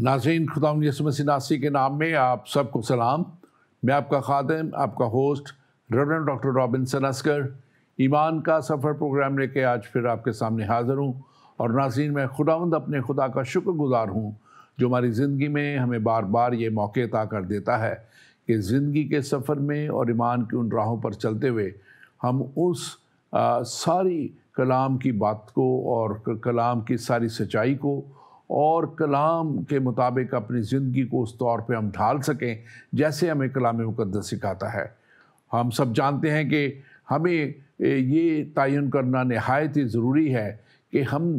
नाज़रीन, खुदावंद यीशु मसीह नासरी के नाम में आप सबको सलाम। मैं आपका खादिम, आपका host reverend doctor Robinson Askar ईमान का सफ़र प्रोग्राम लेके आज फिर आपके सामने हाज़िर हूँ। और नाज़रीन, मैं खुदावंद अपने खुदा का शुक्रगुज़ार हूँ जो हमारी ज़िंदगी में हमें बार बार ये मौके अता कर देता है कि ज़िंदगी के सफ़र में और ईमान की उन राहों पर चलते हुए हम उस सारी कलाम की बात को और कलाम की सारी सच्चाई को और कलाम के मुताबिक अपनी ज़िंदगी को उस तौर पे हम ढाल सकें जैसे हमें कलाम मुक़द्दस सिखाता है। हम सब जानते हैं कि हमें ये तयन करना नहायत ही ज़रूरी है कि हम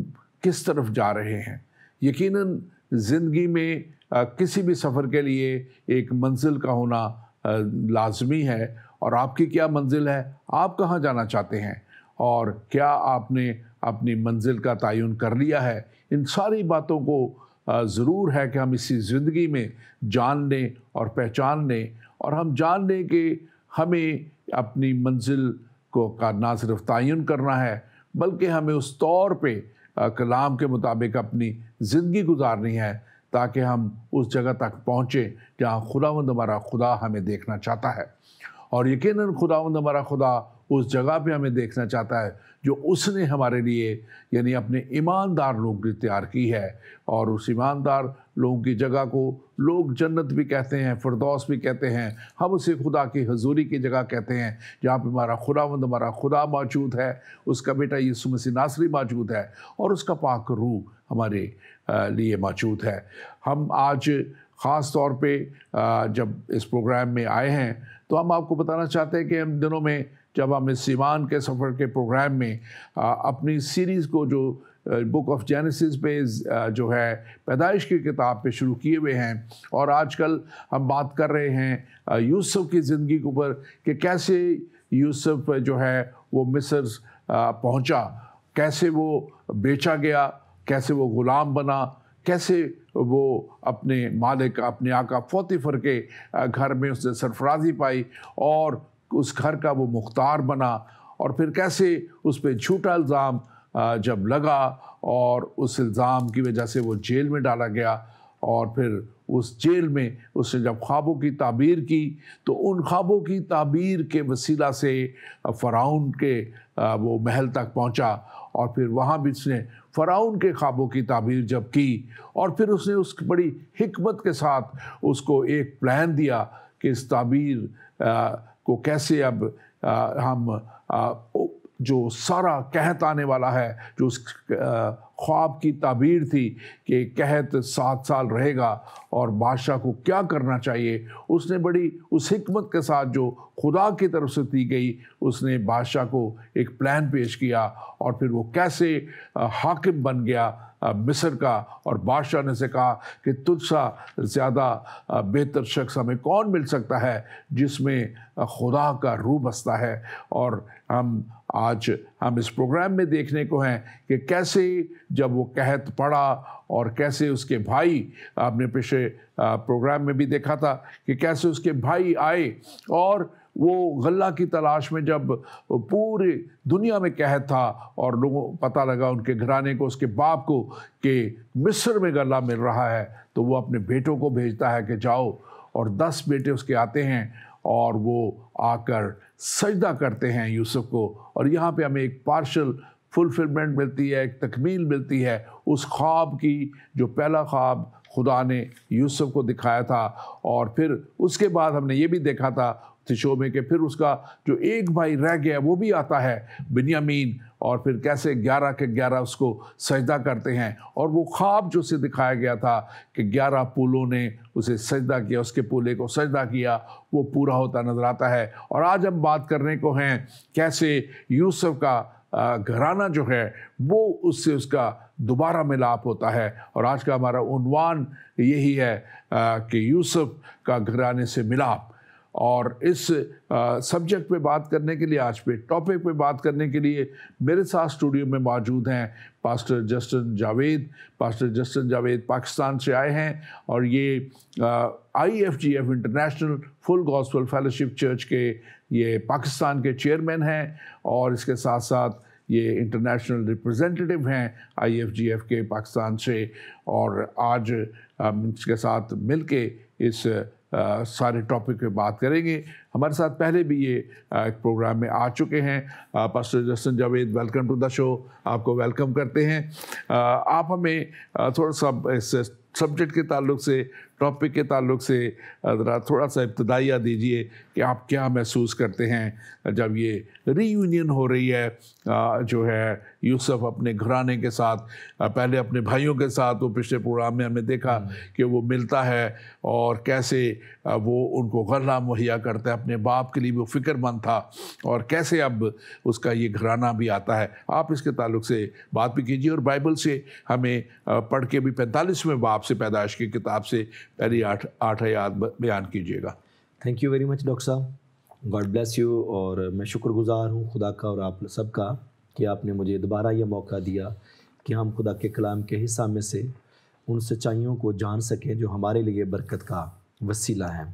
किस तरफ जा रहे हैं। यकीनन ज़िंदगी में किसी भी सफ़र के लिए एक मंजिल का होना लाजमी है। और आपकी क्या मंजिल है, आप कहाँ जाना चाहते हैं और क्या आपने अपनी मंजिल का तयन कर लिया है। इन सारी बातों को ज़रूर है कि हम इसी ज़िंदगी में जान लें और पहचान लें, और हम जान लें कि हमें अपनी मंजिल को का ना सिर्फ तयन करना है बल्कि हमें उस तौर पे कलाम के मुताबिक अपनी ज़िंदगी गुजारनी है ताकि हम उस जगह तक पहुँचें जहाँ खुदावंद हमारा खुदा हमें देखना चाहता है। और यकीनन खुदावंद हमारा खुदा उस जगह पे हमें देखना चाहता है जो उसने हमारे लिए यानी अपने ईमानदार लोगों की तैयार की है। और उस ईमानदार लोगों की जगह को लोग जन्नत भी कहते हैं, फिरदौस भी कहते हैं। हम उसे खुदा की हजूरी की जगह कहते हैं जहाँ पे हमारा खुदावंद हमारा खुदा मौजूद है, उसका बेटा यीशु मसीह नासरी मौजूद है और उसका पाक रूह हमारे लिए मौजूद है। हम आज ख़ास तौर पे जब इस प्रोग्राम में आए हैं तो हम आपको बताना चाहते हैं कि इन दिनों में जब हम इस ईमान के सफ़र के प्रोग्राम में अपनी सीरीज़ को जो बुक ऑफ जेनेसिस पे जो है पैदाइश की किताब पे शुरू किए हुए हैं, और आजकल हम बात कर रहे हैं यूसुफ की ज़िंदगी के ऊपर कि कैसे यूसुफ जो है वो मिस्र पहुंचा, कैसे वो बेचा गया, कैसे वो ग़ुलाम बना, कैसे वो अपने मालिक अपने आका पोतीफर के घर में उसने सरफराजी पाई और उस घर का वो मुख्तार बना, और फिर कैसे उस पर झूठा इल्ज़ाम जब लगा और उस इल्ज़ाम की वजह से वो जेल में डाला गया। और फिर उस जेल में उसने जब ख्वाबों की ताबीर की तो उन ख्वाबों की ताबीर के वसीला से फ़िरौन के वो महल तक पहुंचा, और फिर वहाँ भी उसने फ़िरौन के ख्वाबों की ताबीर जब की और फिर उसने उस बड़ी हिकमत के साथ उसको एक प्लान दिया कि इस ताबीर को कैसे अब हम जो सारा कहत आने वाला है, जो उस ख्वाब की ताबीर थी कि कहत 7 साल रहेगा और बादशाह को क्या करना चाहिए, उसने बड़ी उस हिकमत के साथ जो खुदा की तरफ से दी गई उसने बादशाह को एक प्लान पेश किया। और फिर वो कैसे हाकिम बन गया मिस्र का, और बादशाह ने से कहा कि तुझसा ज़्यादा बेहतर शख्स हमें कौन मिल सकता है जिसमें खुदा का रूह बसता है। और आज हम इस प्रोग्राम में देखने को हैं कि कैसे जब वो कहत पड़ा और कैसे उसके भाई, आपने पिछले प्रोग्राम में भी देखा था कि कैसे उसके भाई आए और वो गल्ला की तलाश में, जब पूरी दुनिया में कहत था और लोगों पता लगा उनके घराने को, उसके बाप को कि मिस्र में गल्ला मिल रहा है, तो वो अपने बेटों को भेजता है कि जाओ, और 10 बेटे उसके आते हैं और वो आकर सजदा करते हैं यूसुफ को। और यहाँ पे हमें एक पार्शल फुलफिलमेंट मिलती है, एक तकमील मिलती है उस ख्वाब की जो पहला ख्वाब खुदा ने यूसुफ को दिखाया था। और फिर उसके बाद हमने ये भी देखा था शो में कि फिर उसका जो एक भाई रह गया वो भी आता है बिन्यामीन, और फिर कैसे 11 के 11 उसको सजदा करते हैं। और वो ख्वाब जो उसे दिखाया गया था कि 11 पूलों ने उसे सजदा किया, उसके पूले को सजदा किया, वो पूरा होता नजर आता है। और आज हम बात करने को हैं कैसे यूसुफ का घराना जो है वो उससे उसका दोबारा मिलाप होता है। और आज का हमारा उन्वान यही है कि यूसुफ का घराने से मिलाप। और इस सब्जेक्ट पे बात करने के लिए, आज पे टॉपिक पे बात करने के लिए मेरे साथ स्टूडियो में मौजूद हैं pastor Justin Javed. Pastor Justin Javed Pakistan से आए हैं और ये IFGF international full gospel fellowship church के ये पाकिस्तान के चेयरमैन हैं, और इसके साथ साथ ये इंटरनेशनल रिप्रेजेंटेटिव हैं IFGF के पाकिस्तान से, और आज हम इसके साथ मिलके इस सारे टॉपिक पे बात करेंगे। हमारे साथ पहले भी ये एक प्रोग्राम में आ चुके हैं। Pastor Justin Javed, welcome to the show, आपको वेलकम करते हैं। आप हमें थोड़ा सा इस सब्जेक्ट के ताल्लुक से, टॉपिक के ताल्लुक से ज़रा थोड़ा सा इब्तदाइया दीजिए कि आप क्या महसूस करते हैं जब ये रीयूनियन हो रही है, जो है यूसुफ अपने घराने के साथ, पहले अपने भाइयों के साथ, वो पिछले प्रोग्राम में हमने देखा कि वो मिलता है और कैसे वो उनको गल्ला मुहैया करता है, अपने बाप के लिए वो फ़िक्रमंद था, और कैसे अब उसका ये घराना भी आता है। आप इसके ताल्लुक से बात भी कीजिए और बाइबल से हमें पढ़ के भी 45वें बाब से, पैदाइश की किताब से पहली 8 आयत बयान कीजिएगा। Thank you very much doctor साहब, गॉड ब्लेस यू। और मैं शुक्रगुजार हूँ खुदा का और आप सबका कि आपने मुझे दोबारा ये मौका दिया कि हम खुदा के कलाम के हिस्सा में से उन सच्चाइयों को जान सकें जो हमारे लिए बरकत का वसीला है।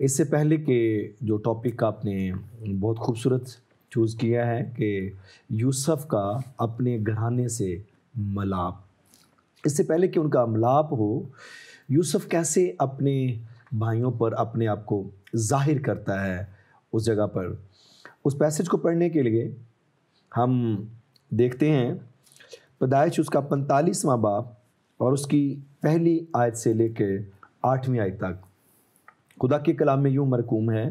इससे पहले कि जो टॉपिक आपने बहुत खूबसूरत चूज़ किया है कि यूसुफ का अपने घराने से मिलाप, इससे पहले कि उनका मिलाप हो, यूसुफ कैसे अपने भाइयों पर अपने आप को जाहिर करता है उस जगह पर। उस पैसेज को पढ़ने के लिए हम देखते हैं पैदाइश उसका 45वां बाब और उसकी पहली आयत से लेकर 8वीं आयत तक। खुदा के कलाम में यूँ मरकूम है,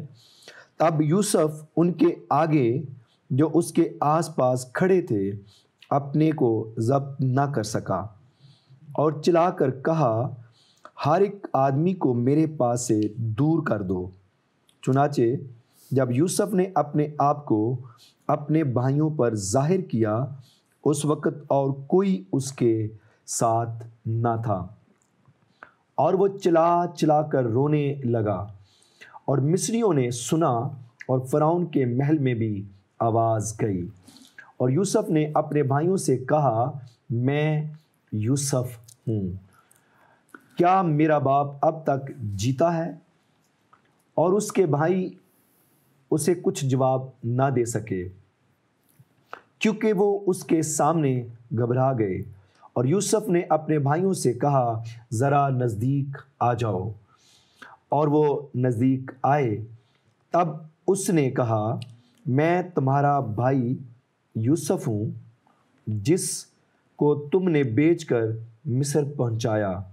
तब यूसुफ उनके आगे जो उसके आसपास खड़े थे अपने को ज़ब्त ना कर सका और चिल्लाकर कहा, हर एक आदमी को मेरे पास से दूर कर दो। चुनाचे जब यूसुफ ने अपने आप को अपने भाइयों पर जाहिर किया, उस वक़्त और कोई उसके साथ ना था, और वो चिल्ला चिल्ला कर रोने लगा। और मिस्रियों ने सुना और फ़िरौन के महल में भी आवाज़ गई। और यूसुफ ने अपने भाइयों से कहा, मैं यूसुफ हूँ, क्या मेरा बाप अब तक जीता है? और उसके भाई उसे कुछ जवाब ना दे सके, क्योंकि वो उसके सामने घबरा गए। और यूसुफ ने अपने भाइयों से कहा, ज़रा नज़दीक आ जाओ। और वो नज़दीक आए। तब उसने कहा, मैं तुम्हारा भाई यूसुफ हूँ, जिसको तुमने बेचकर मिस्र पहुँचाया।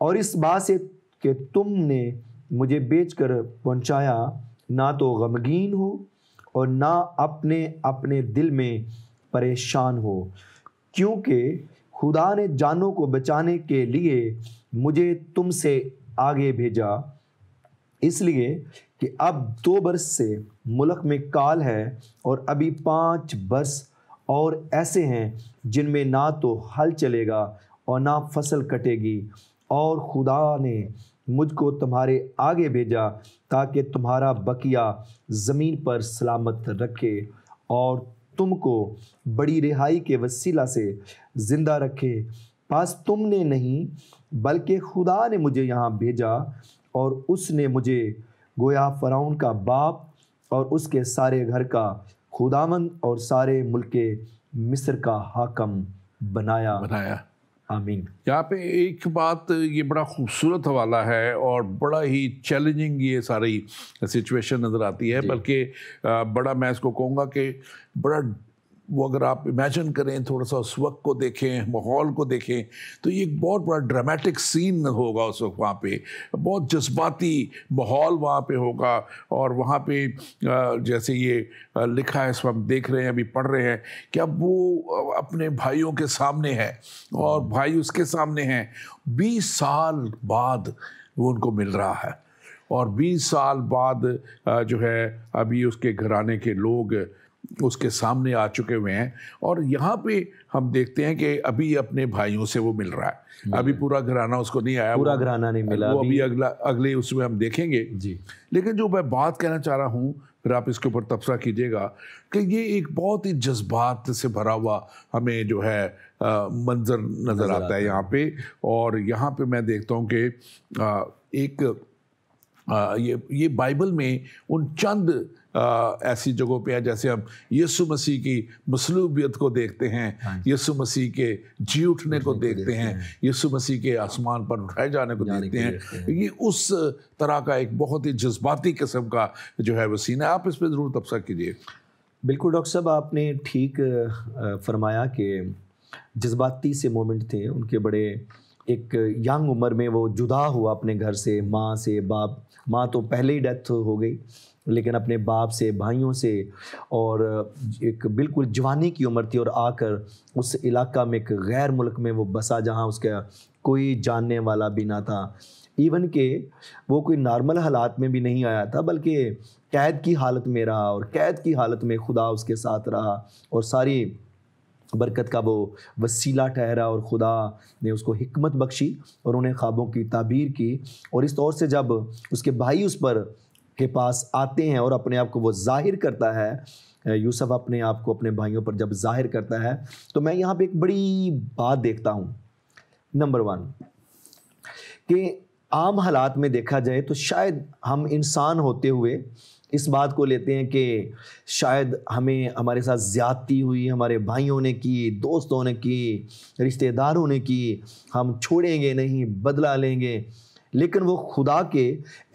और इस बात से कि तुमने मुझे बेचकर पहुँचाया, ना तो गमगीन हो और ना अपने अपने दिल में परेशान हो, क्योंकि खुदा ने जानों को बचाने के लिए मुझे तुमसे आगे भेजा, इसलिए कि अब 2 बरस से मुल्क में काल है और अभी 5 बरस और ऐसे हैं जिनमें ना तो हल चलेगा और ना फसल कटेगी। और खुदा ने मुझको तुम्हारे आगे भेजा ताकि तुम्हारा बकिया ज़मीन पर सलामत रखे और तुमको बड़ी रिहाई के वसीला से ज़िंदा रखे। पास तुमने नहीं बल्कि खुदा ने मुझे यहाँ भेजा, और उसने मुझे गोया फ़िरौन का बाप और उसके सारे घर का खुदावंद और सारे मुल्के मिस्र का हाकम बनाया। आमीन। यहाँ पे एक बात, ये बड़ा खूबसूरत हवाला है और बड़ा ही चैलेंजिंग ये सारी सिचुएशन नज़र आती है, बल्कि बड़ा मैं इसको कहूँगा कि बड़ा, वो अगर आप इमेजिन करें, थोड़ा सा उस वक्त को देखें, माहौल को देखें, तो ये एक बहुत बड़ा ड्रामेटिक सीन होगा उस वक्त। वहाँ पे बहुत जज्बाती माहौल वहाँ पे होगा, और वहाँ पे जैसे ये लिखा है, इस वक्त देख रहे हैं, अभी पढ़ रहे हैं कि अब वो अपने भाइयों के सामने है और भाई उसके सामने हैं। 20 साल बाद वो उनको मिल रहा है, और 20 साल बाद जो है अभी उसके घराने के लोग उसके सामने आ चुके हुए हैं। और यहाँ पे हम देखते हैं कि अभी अपने भाइयों से वो मिल रहा है। अभी पूरा घराना उसको नहीं आया, पूरा घराना नहीं मिला, वो अभी अगले उसमें हम देखेंगे जी। लेकिन जो मैं बात कहना चाह रहा हूँ, फिर आप इसके ऊपर तबसरा कीजिएगा, कि ये एक बहुत ही जज्बात से भरा हुआ हमें जो है मंजर नज़र आता है यहाँ पे। और यहाँ पे मैं देखता हूँ कि एक ये बाइबल में उन चंद ऐसी जगहों पे है, जैसे हम यीशु मसीह की मसलूबियत को देखते हैं, यीशु मसीह के जी उठने को देखते हैं, यीशु मसीह के आसमान पर उठाए जाने को देखते हैं। ये उस तरह का एक बहुत ही जज्बाती किस्म का जो है वो सीन है। आप इस पर ज़रूर तबसरा कीजिए। बिल्कुल डॉक्टर साहब, आपने ठीक फरमाया कि जज्बाती से मोमेंट थे उनके। बड़े एक यंग उम्र में वो जुदा हुआ अपने घर से, माँ से, बाप। माँ तो पहले ही डेथ हो गई, लेकिन अपने बाप से, भाइयों से, और एक बिल्कुल जवानी की उम्र थी, और आकर उस इलाका में, एक गैर मुल्क में वो बसा जहाँ उसका कोई जानने वाला भी ना था। इवन के वो कोई नॉर्मल हालात में भी नहीं आया था, बल्कि कैद की हालत में रहा, और कैद की हालत में खुदा उसके साथ रहा और सारी बरकत का वो वसीला ठहरा, और खुदा ने उसको हिकमत बख्शी और उन्हें ख्वाबों की ताबीर की। और इस तौर से जब उसके भाई उस पर के पास आते हैं और अपने आप को वो जाहिर करता है, यूसुफ अपने आप को अपने भाइयों पर जब जाहिर करता है, तो मैं यहाँ पे एक बड़ी बात देखता हूँ। नंबर 1 कि आम हालात में देखा जाए तो शायद हम इंसान होते हुए इस बात को लेते हैं कि शायद हमें हमारे साथ ज़्यादती हुई, हमारे भाइयों ने की, दोस्तों ने की, रिश्तेदारों ने की, हम छोड़ेंगे नहीं, बदला लेंगे। लेकिन वो खुदा के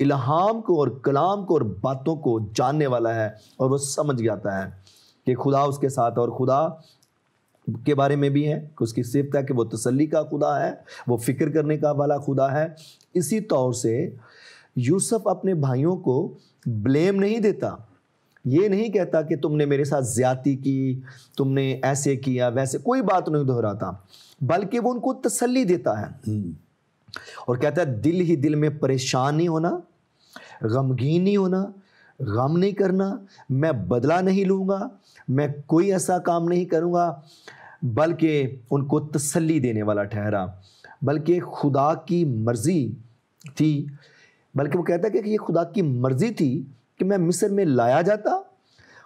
इल्हाम को और कलाम को और बातों को जानने वाला है, और वो समझ जाता है कि खुदा उसके साथ, और खुदा के बारे में भी है कि उसकी सिफत है कि वो तसल्ली का खुदा है, वो फिक्र करने का वाला खुदा है। इसी तौर से यूसुफ अपने भाइयों को ब्लेम नहीं देता, ये नहीं कहता कि तुमने मेरे साथ ज्यादती की, तुमने ऐसे किया वैसे, कोई बात नहीं दोहराता, बल्कि वो उनको तसल्ली देता है और कहता है दिल ही दिल में परेशान नहीं होना, गमगीन नहीं होना, गम नहीं करना, मैं बदला नहीं लूँगा, मैं कोई ऐसा काम नहीं करूँगा, बल्कि उनको तसल्ली देने वाला ठहरा। बल्कि खुदा की मर्जी थी, बल्कि वो कहता है कि ये खुदा की मर्जी थी कि मैं मिस्र में लाया जाता,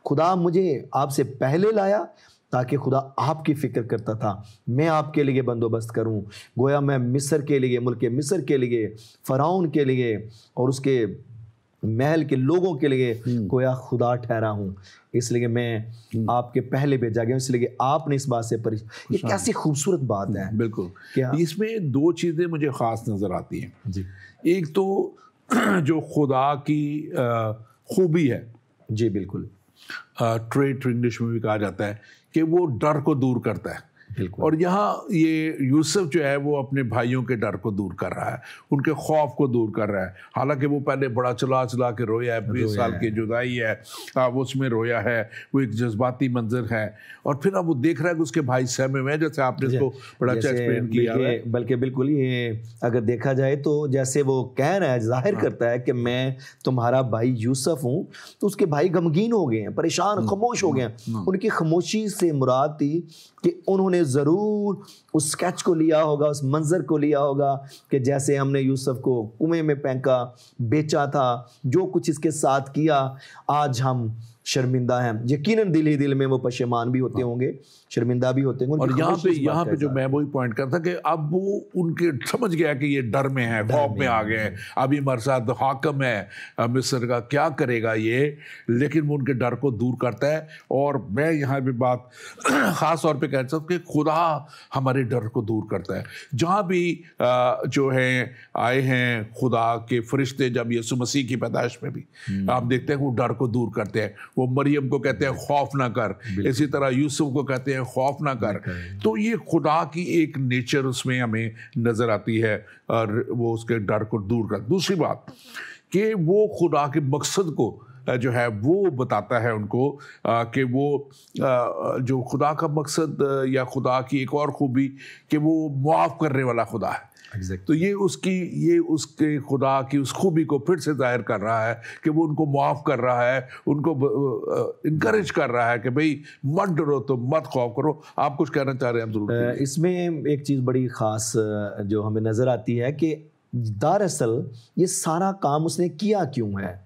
खुदा मुझे आपसे पहले लाया ताकि खुदा आपकी फ़िक्र करता था, मैं आपके लिए बंदोबस्त करूं। गोया मैं मिस्र के लिए, मुल्क मिस्र के लिए, फ़राउन के लिए और उसके महल के लोगों के लिए गोया खुदा ठहरा हूँ, इसलिए मैं आपके पहले भेजा गया, इसलिए आपने इस बात से ये कैसी खूबसूरत बात है। बिल्कुल, क्या इसमें 2 चीज़ें मुझे ख़ास नज़र आती हैं जी। एक तो जो खुदा की खूबी है, जी बिल्कुल, ट्रेट इंग्लिश में भी कहा जाता है कि वो डर को दूर करता है। बिल्कुल। और यहाँ ये यूसुफ जो है वो अपने भाइयों के डर को दूर कर रहा है, उनके खौफ को दूर कर रहा है। हालांकि वो पहले बड़ा चला चला के रोया है, 20 साल की जुदाई है, वो उसमें रोया है, वो एक जज्बाती मंजर है। और फिर अब वो देख रहा है कि उसके भाई सहमे हुए हैं, जैसे आपने इसको बड़ा अच्छा एक्सप्लेन किया है। बल्कि बिल्कुल ये अगर देखा जाए तो जैसे वो कह रहा है, जाहिर करता है कि मैं तुम्हारा भाई यूसुफ हूँ, तो उसके भाई गमगीन हो गए हैं, परेशान, खामोश हो गए हैं। उनकी खामोशी से मुराद थी कि उन्होंने ज़रूर उस स्केच को लिया होगा, उस मंजर को लिया होगा कि जैसे हमने यूसुफ को कुएं में फेंका, बेचा था, जो कुछ इसके साथ किया, आज हम शर्मिंदा हैं। यकीनन दिल ही दिल में वो पशेमान भी होते होंगे, शर्मिंदा भी होते होंगे। और यहाँ पे जो मैं वही पॉइंट करता कि अब वो उनके समझ गया कि ये डर में है, खौफ में आ गए हैं, अभी हमारे साथ हाकिम है मिस्र का, क्या करेगा ये, लेकिन वो उनके डर को दूर करता है। और मैं यहाँ भी बात ख़ास तौर पे कह सकता हूँ कि खुदा हमारे डर को दूर करता है। जहाँ भी जो है आए हैं खुदा के फरिश्ते, जब यीशु मसीह की पैदाइश में भी आप देखते हैं वो डर को दूर करते हैं। वो मरियम को कहते हैं खौफ ना कर, इसी तरह यूसुफ को कहते हैं खौफ ना कर। तो ये खुदा की एक नेचर उसमें हमें नजर आती है और वो उसके डर को दूर कर। दूसरी बात कि वो खुदा के मकसद को जो है वो बताता है उनको कि वो जो खुदा का मकसद या खुदा की एक और खूबी कि वो मुआफ़ करने वाला खुदा है। तो ये उसके खुदा की उस खूबी को फिर से जाहिर कर रहा है कि वो उनको माफ़ कर रहा है, उनको इनकरेज कर रहा है कि भाई मत डरो, तो मत खौफ करो। आप कुछ कहना चाह रहे हैं जरूर। इसमें एक चीज़ बड़ी ख़ास जो हमें नज़र आती है कि दरअसल ये सारा काम उसने किया क्यों है,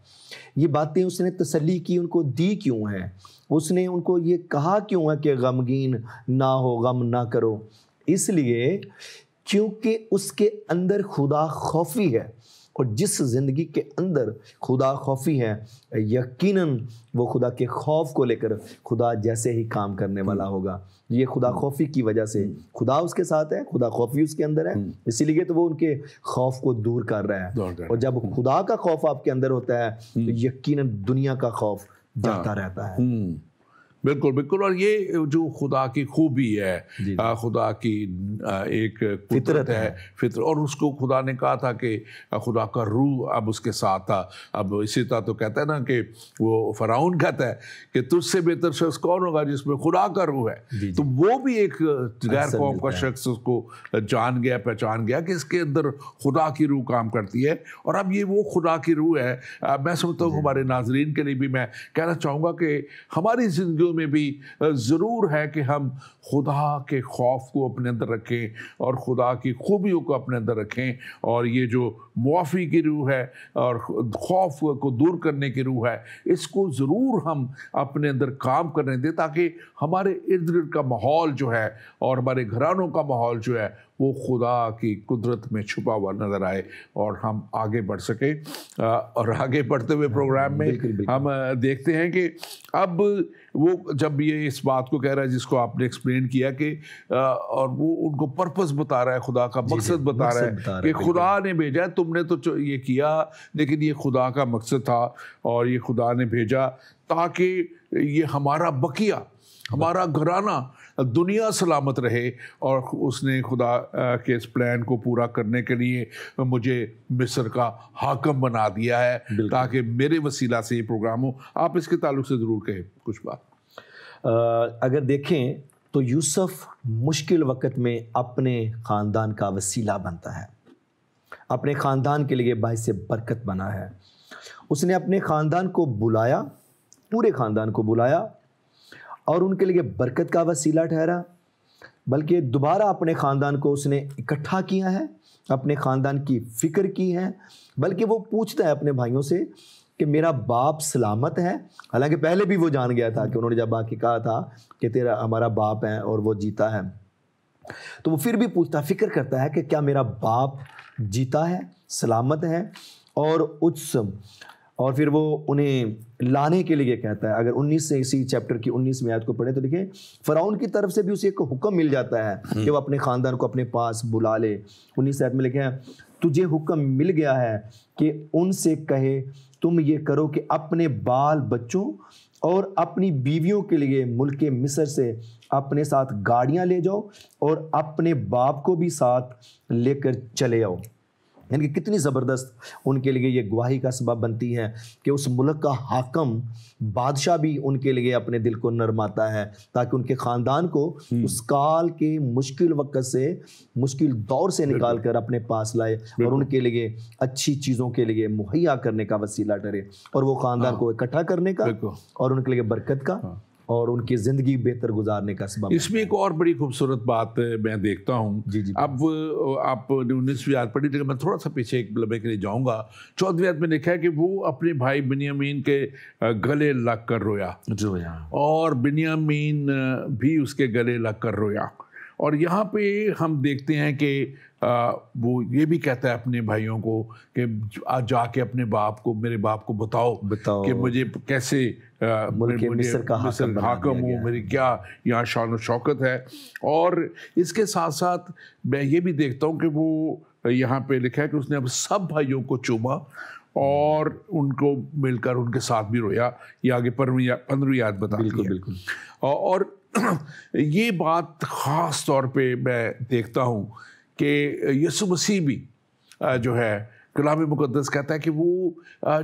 ये बातें उसने तसल्ली की उनको दी क्यों है, उसने उनको ये कहा क्यों है कि गमगीन ना हो, गम ना करो। इसलिए क्योंकि उसके अंदर खुदा खौफी है और जिस ज़िंदगी के अंदर खुदा खौफी है, यकीनन वो खुदा के खौफ को लेकर खुदा जैसे ही काम करने वाला होगा। ये खुदा खौफी की वजह से खुदा उसके साथ है, खुदा खौफी उसके अंदर है, इसीलिए तो वो उनके खौफ को दूर कर रहा है। और जब खुदा का खौफ आपके अंदर होता है तो यकीनन दुनिया का खौफ जाता रहता है। बिल्कुल बिल्कुल। और ये जो खुदा की खूबी है, खुदा की एक फितरत है, फितर, और उसको खुदा ने कहा था कि खुदा का रूह अब उसके साथ था। अब इसी तरह तो कहता है ना कि वो फराउन कहता है कि तुझसे बेहतर शख्स कौन होगा जिसमें खुदा का रूह है। तो वो भी एक गैर कौम का शख्स उसको जान गया, पहचान गया कि इसके अंदर खुदा की रूह काम करती है। और अब ये वो खुदा की रूह है। मैं समझता हूँ हमारे नाजरीन के लिए भी मैं कहना चाहूँगा कि हमारी जिंदगी में भी ज़रूर है कि हम खुदा के खौफ को अपने अंदर रखें और खुदा की खूबियों को अपने अंदर रखें। और ये जो मुआफ़ी की रूह है और खौफ को दूर करने की रूह है, इसको ज़रूर हम अपने अंदर काम करने दें ताकि हमारे इर्द गिर्द का माहौल जो है और हमारे घरानों का माहौल जो है वो खुदा की कुदरत में छुपा हुआ नज़र आए और हम आगे बढ़ सकें। और आगे बढ़ते हुए प्रोग्राम में हम देखते हैं कि अब वो जब ये इस बात को कह रहा है जिसको आपने एक्सप्लेन किया कि और वो उनको पर्पस बता रहा है, खुदा का मकसद बता रहा है कि खुदा ने भेजा है, तुमने तो ये किया लेकिन ये खुदा का मकसद था और ये खुदा ने भेजा ताकि ये हमारा बकिया, हमारा घराना, दुनिया सलामत रहे। और उसने खुदा के इस प्लान को पूरा करने के लिए मुझे मिस्र का हाकम बना दिया है ताकि मेरे वसीला से ये प्रोग्राम हो। आप इसके ताल्लुक से ज़रूर कहें कुछ बात। अगर देखें तो यूसुफ मुश्किल वक़्त में अपने ख़ानदान का वसीला बनता है, अपने ख़ानदान के लिए बाइस बरकत बना है। उसने अपने ख़ानदान को बुलाया, पूरे ख़ानदान को बुलाया और उनके लिए बरकत का वसीला ठहरा। बल्कि दोबारा अपने ख़ानदान को उसने इकट्ठा किया है, अपने ख़ानदान की फ़िक्र की है। बल्कि वो पूछता है अपने भाइयों से कि मेरा बाप सलामत है। हालांकि पहले भी वो जान गया था कि उन्होंने जब आके कहा था कि तेरा हमारा बाप है और वो जीता है, तो वो फिर भी पूछता, फ़िक्र करता है कि क्या मेरा बाप जीता है, सलामत है। और फिर वो उन्हें लाने के लिए कहता है। अगर 19 से इसी चैप्टर की 19वीं आयत को पढ़े तो देखें फ़िरौन की तरफ से भी उसे एक हुक्म मिल जाता है कि वो अपने ख़ानदान को अपने पास बुला ले। 19 आयत में लिखे हैं, तुझे हुक्म मिल गया है कि उनसे कहे तुम ये करो कि अपने बाल बच्चों और अपनी बीवियों के लिए मुल्क मिस्र से अपने साथ गाड़ियाँ ले जाओ और अपने बाप को भी साथ लेकर चले आओ। यानी कि कितनी ज़बरदस्त उनके लिए ये गवाही का सबब बनती है कि उस मुल्क का हाकम बादशाह भी उनके लिए अपने दिल को नरमाता है ताकि उनके ख़ानदान को उस काल के मुश्किल वक्त से, मुश्किल दौर से निकाल कर अपने पास लाए और उनके लिए अच्छी चीज़ों के लिए मुहैया करने का वसीला ठहरे और वो ख़ानदान को इकट्ठा करने का और उनके लिए बरकत का और उनकी ज़िंदगी बेहतर गुजारने का सबब। इसमें एक और बड़ी खूबसूरत बात मैं देखता हूँ। अब आप 19वीं आयत पढ़ी, लेकिन मैं थोड़ा सा पीछे एक लम्हे के लिए जाऊँगा। 14वीं आयत में लिखा है कि वो अपने भाई बिन्यामीन के गले लग कर रोया और बिन्यामीन भी उसके गले लग कर रोया। और यहाँ पे हम देखते हैं कि वो ये भी कहता है अपने भाइयों को कि आज जाके अपने बाप को, मेरे बाप को बताओ कि मुझे कैसे मिस्र का हाकम हूँ, मेरी क्या यहाँ शान और शौकत है। और इसके साथ साथ मैं ये भी देखता हूँ कि वो यहाँ पे लिखा है कि उसने अब सब भाइयों को चूमा और उनको मिलकर उनके साथ भी रोया। ये आगे 15वीं आयत बता बिल्कुल। और ये बात ख़ास तौर पे मैं देखता हूँ कि यीशु मसीह भी जो है, कलाम मुक़द्दस कहता है कि वो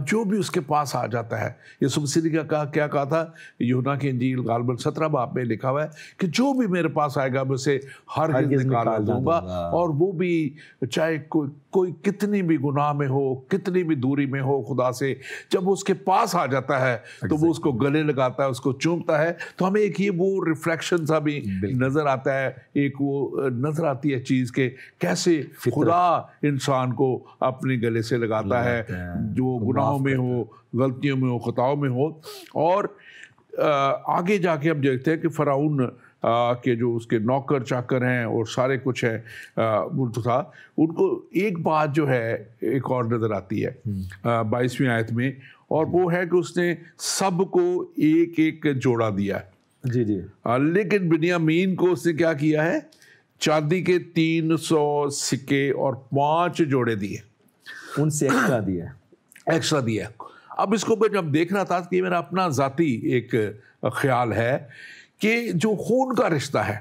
जो भी उसके पास आ जाता है, यीशु मसीह ने क्या कहा था, यूहन्ना की इंजील गालिबन 17 बाब में लिखा हुआ है कि जो भी मेरे पास आएगा मैं उसे हरगिज़ निकाल दूंगा। और वो भी चाहे कोई कितनी भी गुनाह में हो, कितनी भी दूरी में हो खुदा से, जब वो उसके पास आ जाता है तो वो उसको गले लगाता है, उसको चूमता है। तो हमें एक ये वो रिफ्लेक्शन सा भी नज़र आता है, एक वो नज़र आती है चीज़ के कैसे खुदा इंसान को अपने गले से लगाता है, जो गुनाहों में हो, गलतियों में हो, खताओं में हो। और आगे जाके हम देखते हैं कि फ़िरौन के जो उसके नौकर चाकर हैं और सारे कुछ है वो तो था, उनको एक बात जो है एक और नज़र आती है 22वीं आयत में, और वो है कि उसने सबको एक एक जोड़ा दिया है। जी जी। लेकिन बिन्यामीन को उसने क्या किया है, चांदी के 300 सिक्के और 5 जोड़े दिए, उनसे एक्स्ट्रा दिया। अब इसको मैं जब देख रहा था कि मेरा अपना जाती एक ख्याल है कि जो खून का रिश्ता है,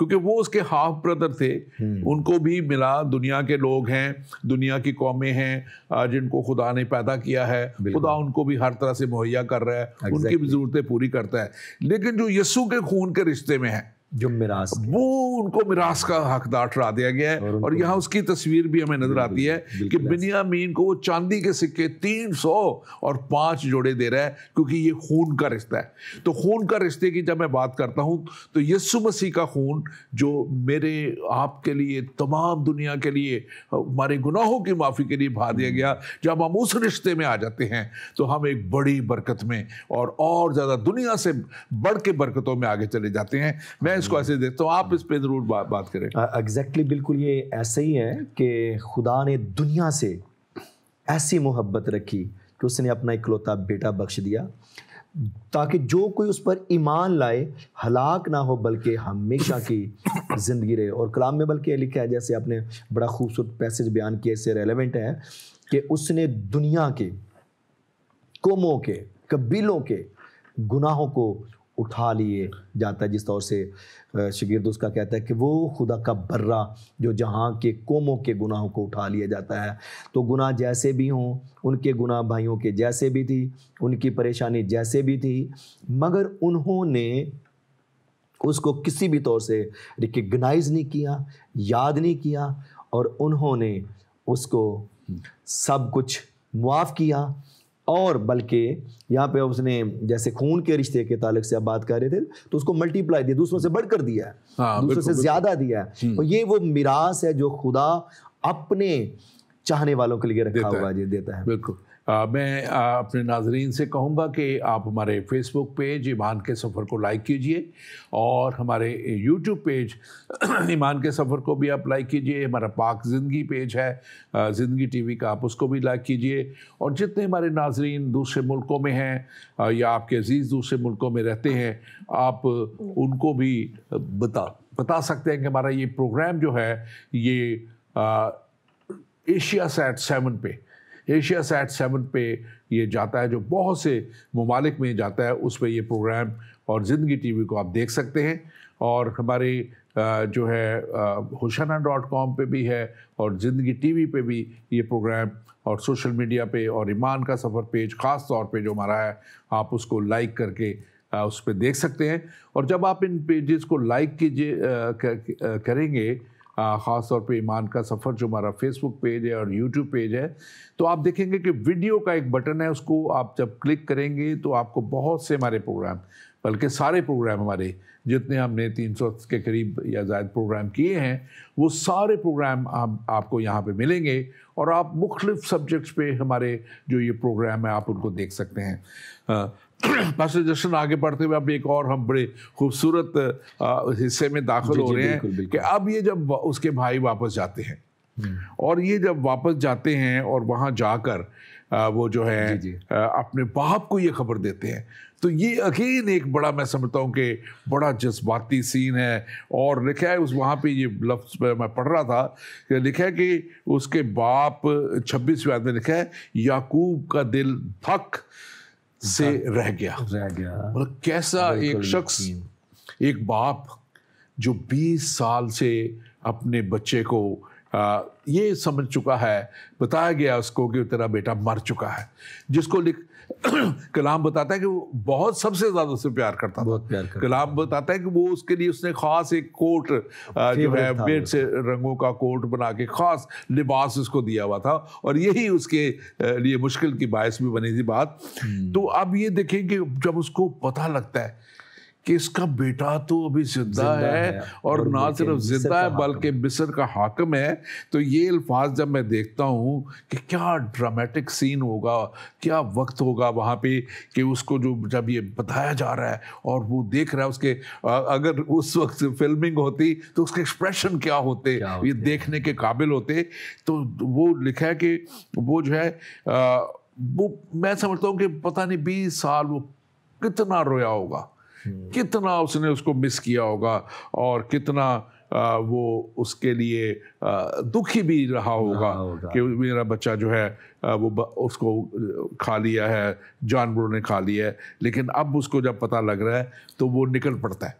क्योंकि वो उसके हाफ ब्रदर थे, उनको भी मिला, दुनिया के लोग हैं, दुनिया की कौमें हैं जिनको खुदा ने पैदा किया है, खुदा उनको भी हर तरह से मुहैया कर रहा है, उनकी भी ज़रूरतें पूरी करता है। लेकिन जो यीशु के खून के रिश्ते में है, जो मिरास, वो उनको मिरास का हकदार ठहरा दिया गया है। और यहाँ उसकी तस्वीर भी हमें नजर आती है कि बिन्यामीन को वो चांदी के सिक्के 300 और 5 जोड़े दे रहा है, क्योंकि ये खून का रिश्ता है। तो खून का रिश्ते की जब मैं बात करता हूँ तो यीशु मसीह का खून जो मेरे आपके लिए, तमाम दुनिया के लिए, हमारे गुनाहों की माफ़ी के लिए बहा दिया गया, जब हम उस रिश्ते में आ जाते हैं तो हम एक बड़ी बरकत में और ज़्यादा दुनिया से बढ़ के बरकतों में आगे चले जाते हैं। मैं इसको ऐसे देखता हूँ, आप इस पे जरूर बात करें। एग्जैक्टली, बिल्कुल ये ऐसे ही है कि खुदा ने दुनिया से ऐसी मोहब्बत रखी कि उसने अपना इकलौता बेटा बख्श दिया, ताकि जो कोई उस पर ईमान लाए हलाक ना हो बल्कि हमेशा की ज़िंदगी रहे। और कलाम में बल्कि लिखा है, जैसे आपने बड़ा खूबसूरत पैसेज बयान किया, इससे रेलेवेंट है कि उसने दुनिया के, कौमों के, कबीलों के गुनाहों को उठा लिए जाता है। जिस तौर से शागिर्द उसका कहता है कि वो खुदा का बर्रा जो जहाँ के कौमों के गुनाहों को उठा लिया जाता है। तो गुनाह जैसे भी हों, उनके गुनाह भाइयों के जैसे भी थी, उनकी परेशानी जैसे भी थी, मगर उन्होंने उसको किसी भी तौर से रिकग्नाइज नहीं किया, याद नहीं किया, और उन्होंने उसको सब कुछ मुआफ़ किया। और बल्कि यहाँ पे उसने जैसे खून के रिश्ते के ताल्लुक से आप बात कर रहे थे, तो उसको मल्टीप्लाई दिया, दूसरों से बढ़कर दिया है, दूसरों से ज़्यादा दिया है। और ये वो मिरास है जो खुदा अपने चाहने वालों के लिए रखा हुआ है, देता है। बिल्कुल। मैं अपने नाजरीन से कहूँगा कि आप हमारे फेसबुक पेज ईमान के सफ़र को लाइक कीजिए, और हमारे यूट्यूब पेज ईमान के सफ़र को भी आप लाइक कीजिए। हमारा पाक ज़िंदगी पेज है ज़िंदगी टीवी का, आप उसको भी लाइक कीजिए। और जितने हमारे नाजरीन दूसरे मुल्कों में हैं या आपके अजीज़ दूसरे मुल्कों में रहते हैं, आप उनको भी बता सकते हैं कि हमारा ये प्रोग्राम जो है ये एशिया सैट 7 पे ये जाता है, जो बहुत से ममालिक में जाता है, उस पर ये प्रोग्राम और ज़िंदगी टीवी को आप देख सकते हैं। और हमारे जो है होशाना.com पे भी है, और ज़िंदगी टीवी पे भी ये प्रोग्राम, और सोशल मीडिया पे, और ईमान का सफ़र पेज ख़ास तौर पे जो हमारा है, आप उसको लाइक करके उस पर देख सकते हैं। और जब आप इन पेजेस को लाइक करेंगे, ख़ास तौर पे ईमान का सफ़र जो हमारा फेसबुक पेज है और यूट्यूब पेज है, तो आप देखेंगे कि वीडियो का एक बटन है, उसको आप जब क्लिक करेंगे तो आपको बहुत से हमारे प्रोग्राम, बल्कि सारे प्रोग्राम हमारे जितने हमने 300 के करीब या ज़्यादा प्रोग्राम किए हैं, वो सारे प्रोग्राम आपको यहाँ पे मिलेंगे। और आप मुख्तलिफ़ सब्जेक्ट्स पे हमारे जो ये प्रोग्राम है आप उनको देख सकते हैं। पास्टर जशन, आगे बढ़ते हुए अब एक और हम बड़े खूबसूरत हिस्से में दाखिल हो रहे हैं कि अब ये जब उसके भाई वापस जाते हैं, और ये जब वापस जाते हैं और वहाँ जाकर वो जो है अपने बाप को ये खबर देते हैं, तो ये अगेन एक बड़ा, मैं समझता हूँ कि बड़ा जज्बाती सीन है। और लिखा है उस वहाँ पे, ये लफ्ज़ मैं पढ़ रहा था कि लिखा है कि उसके बाप 26वें आयत में लिखा है, याकूब का दिल धक से रह गया। मतलब कैसा एक शख्स, एक बाप जो 20 साल से अपने बच्चे को ये समझ चुका है, बताया गया उसको कि तेरा बेटा मर चुका है, जिसको कलाम बताता है कि वो बहुत सबसे ज़्यादा उससे प्यार करता था। कलाम बताता है कि वो उसके लिए उसने ख़ास एक कोट जो है बेड से रंगों का कोट बना के ख़ास लिबास उसको दिया हुआ था, और यही उसके लिए मुश्किल की बायस भी बनी थी बात। तो अब ये देखें कि जब उसको पता लगता है कि इसका बेटा तो अभी जिंदा है और ना सिर्फ जिंदा है बल्कि मिस्र का हाकिम है। तो ये अल्फाज जब मैं देखता हूँ कि क्या ड्रामेटिक सीन होगा, क्या वक्त होगा वहाँ पे कि उसको जो जब ये बताया जा रहा है और वो देख रहा है, उसके अगर उस वक्त फिल्मिंग होती तो उसके एक्सप्रेशन क्या होते, ये देखने के काबिल होते। तो वो लिखा है कि वो जो है वो मैं समझता हूँ कि पता नहीं 20 साल वो कितना रोया होगा, कितना उसने उसको मिस किया होगा और कितना वो उसके लिए दुखी भी रहा होगा कि मेरा बच्चा जो है वो उसको खा लिया है, जानवरों ने खा लिया है। लेकिन अब उसको जब पता लग रहा है तो वो निकल पड़ता है।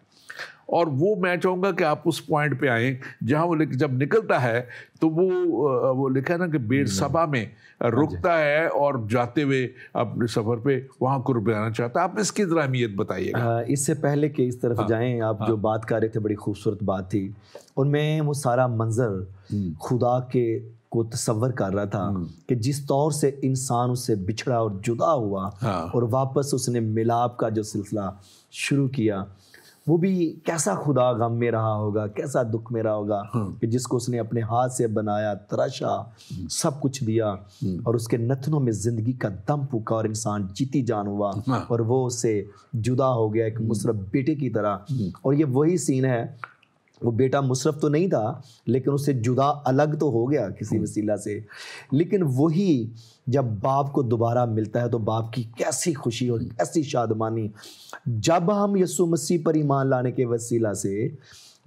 और वो मैं चाहूँगा कि आप उस पॉइंट पे आएँ जहाँ वो जब निकलता है तो वो लिखा है ना कि बेरसबा में रुकता है और जाते हुए अपने सफ़र पे वहाँ कुर्बाना चाहता है। आप इसकी ज़रा अहमियत बताइएगा। इससे पहले कि इस तरफ जाएं, आप जो बात कर रहे थे बड़ी खूबसूरत बात थी और मैं वो सारा मंजर खुदा के को तसव्वुर कर रहा था कि जिस तौर से इंसान उससे बिछड़ा और जुदा हुआ और वापस उसने मिलाप का जो सिलसिला शुरू किया, वो भी कैसा खुदा गम में रहा होगा, कैसा दुख में रहा होगा कि जिसको उसने अपने हाथ से बनाया, तराशा, सब कुछ दिया और उसके नथनों में जिंदगी का दम फूका और इंसान जीती जान हुआ और वो उससे जुदा हो गया एक मुशर्रफ बेटे की तरह। और ये वही सीन है, वो बेटा मुशर्रफ तो नहीं था लेकिन उससे जुदा अलग तो हो गया किसी वसीला से, लेकिन वही जब बाप को दोबारा मिलता है तो बाप की कैसी खुशी और कैसी शादमानी। जब हम यीशु मसीह पर ईमान लाने के वसीला से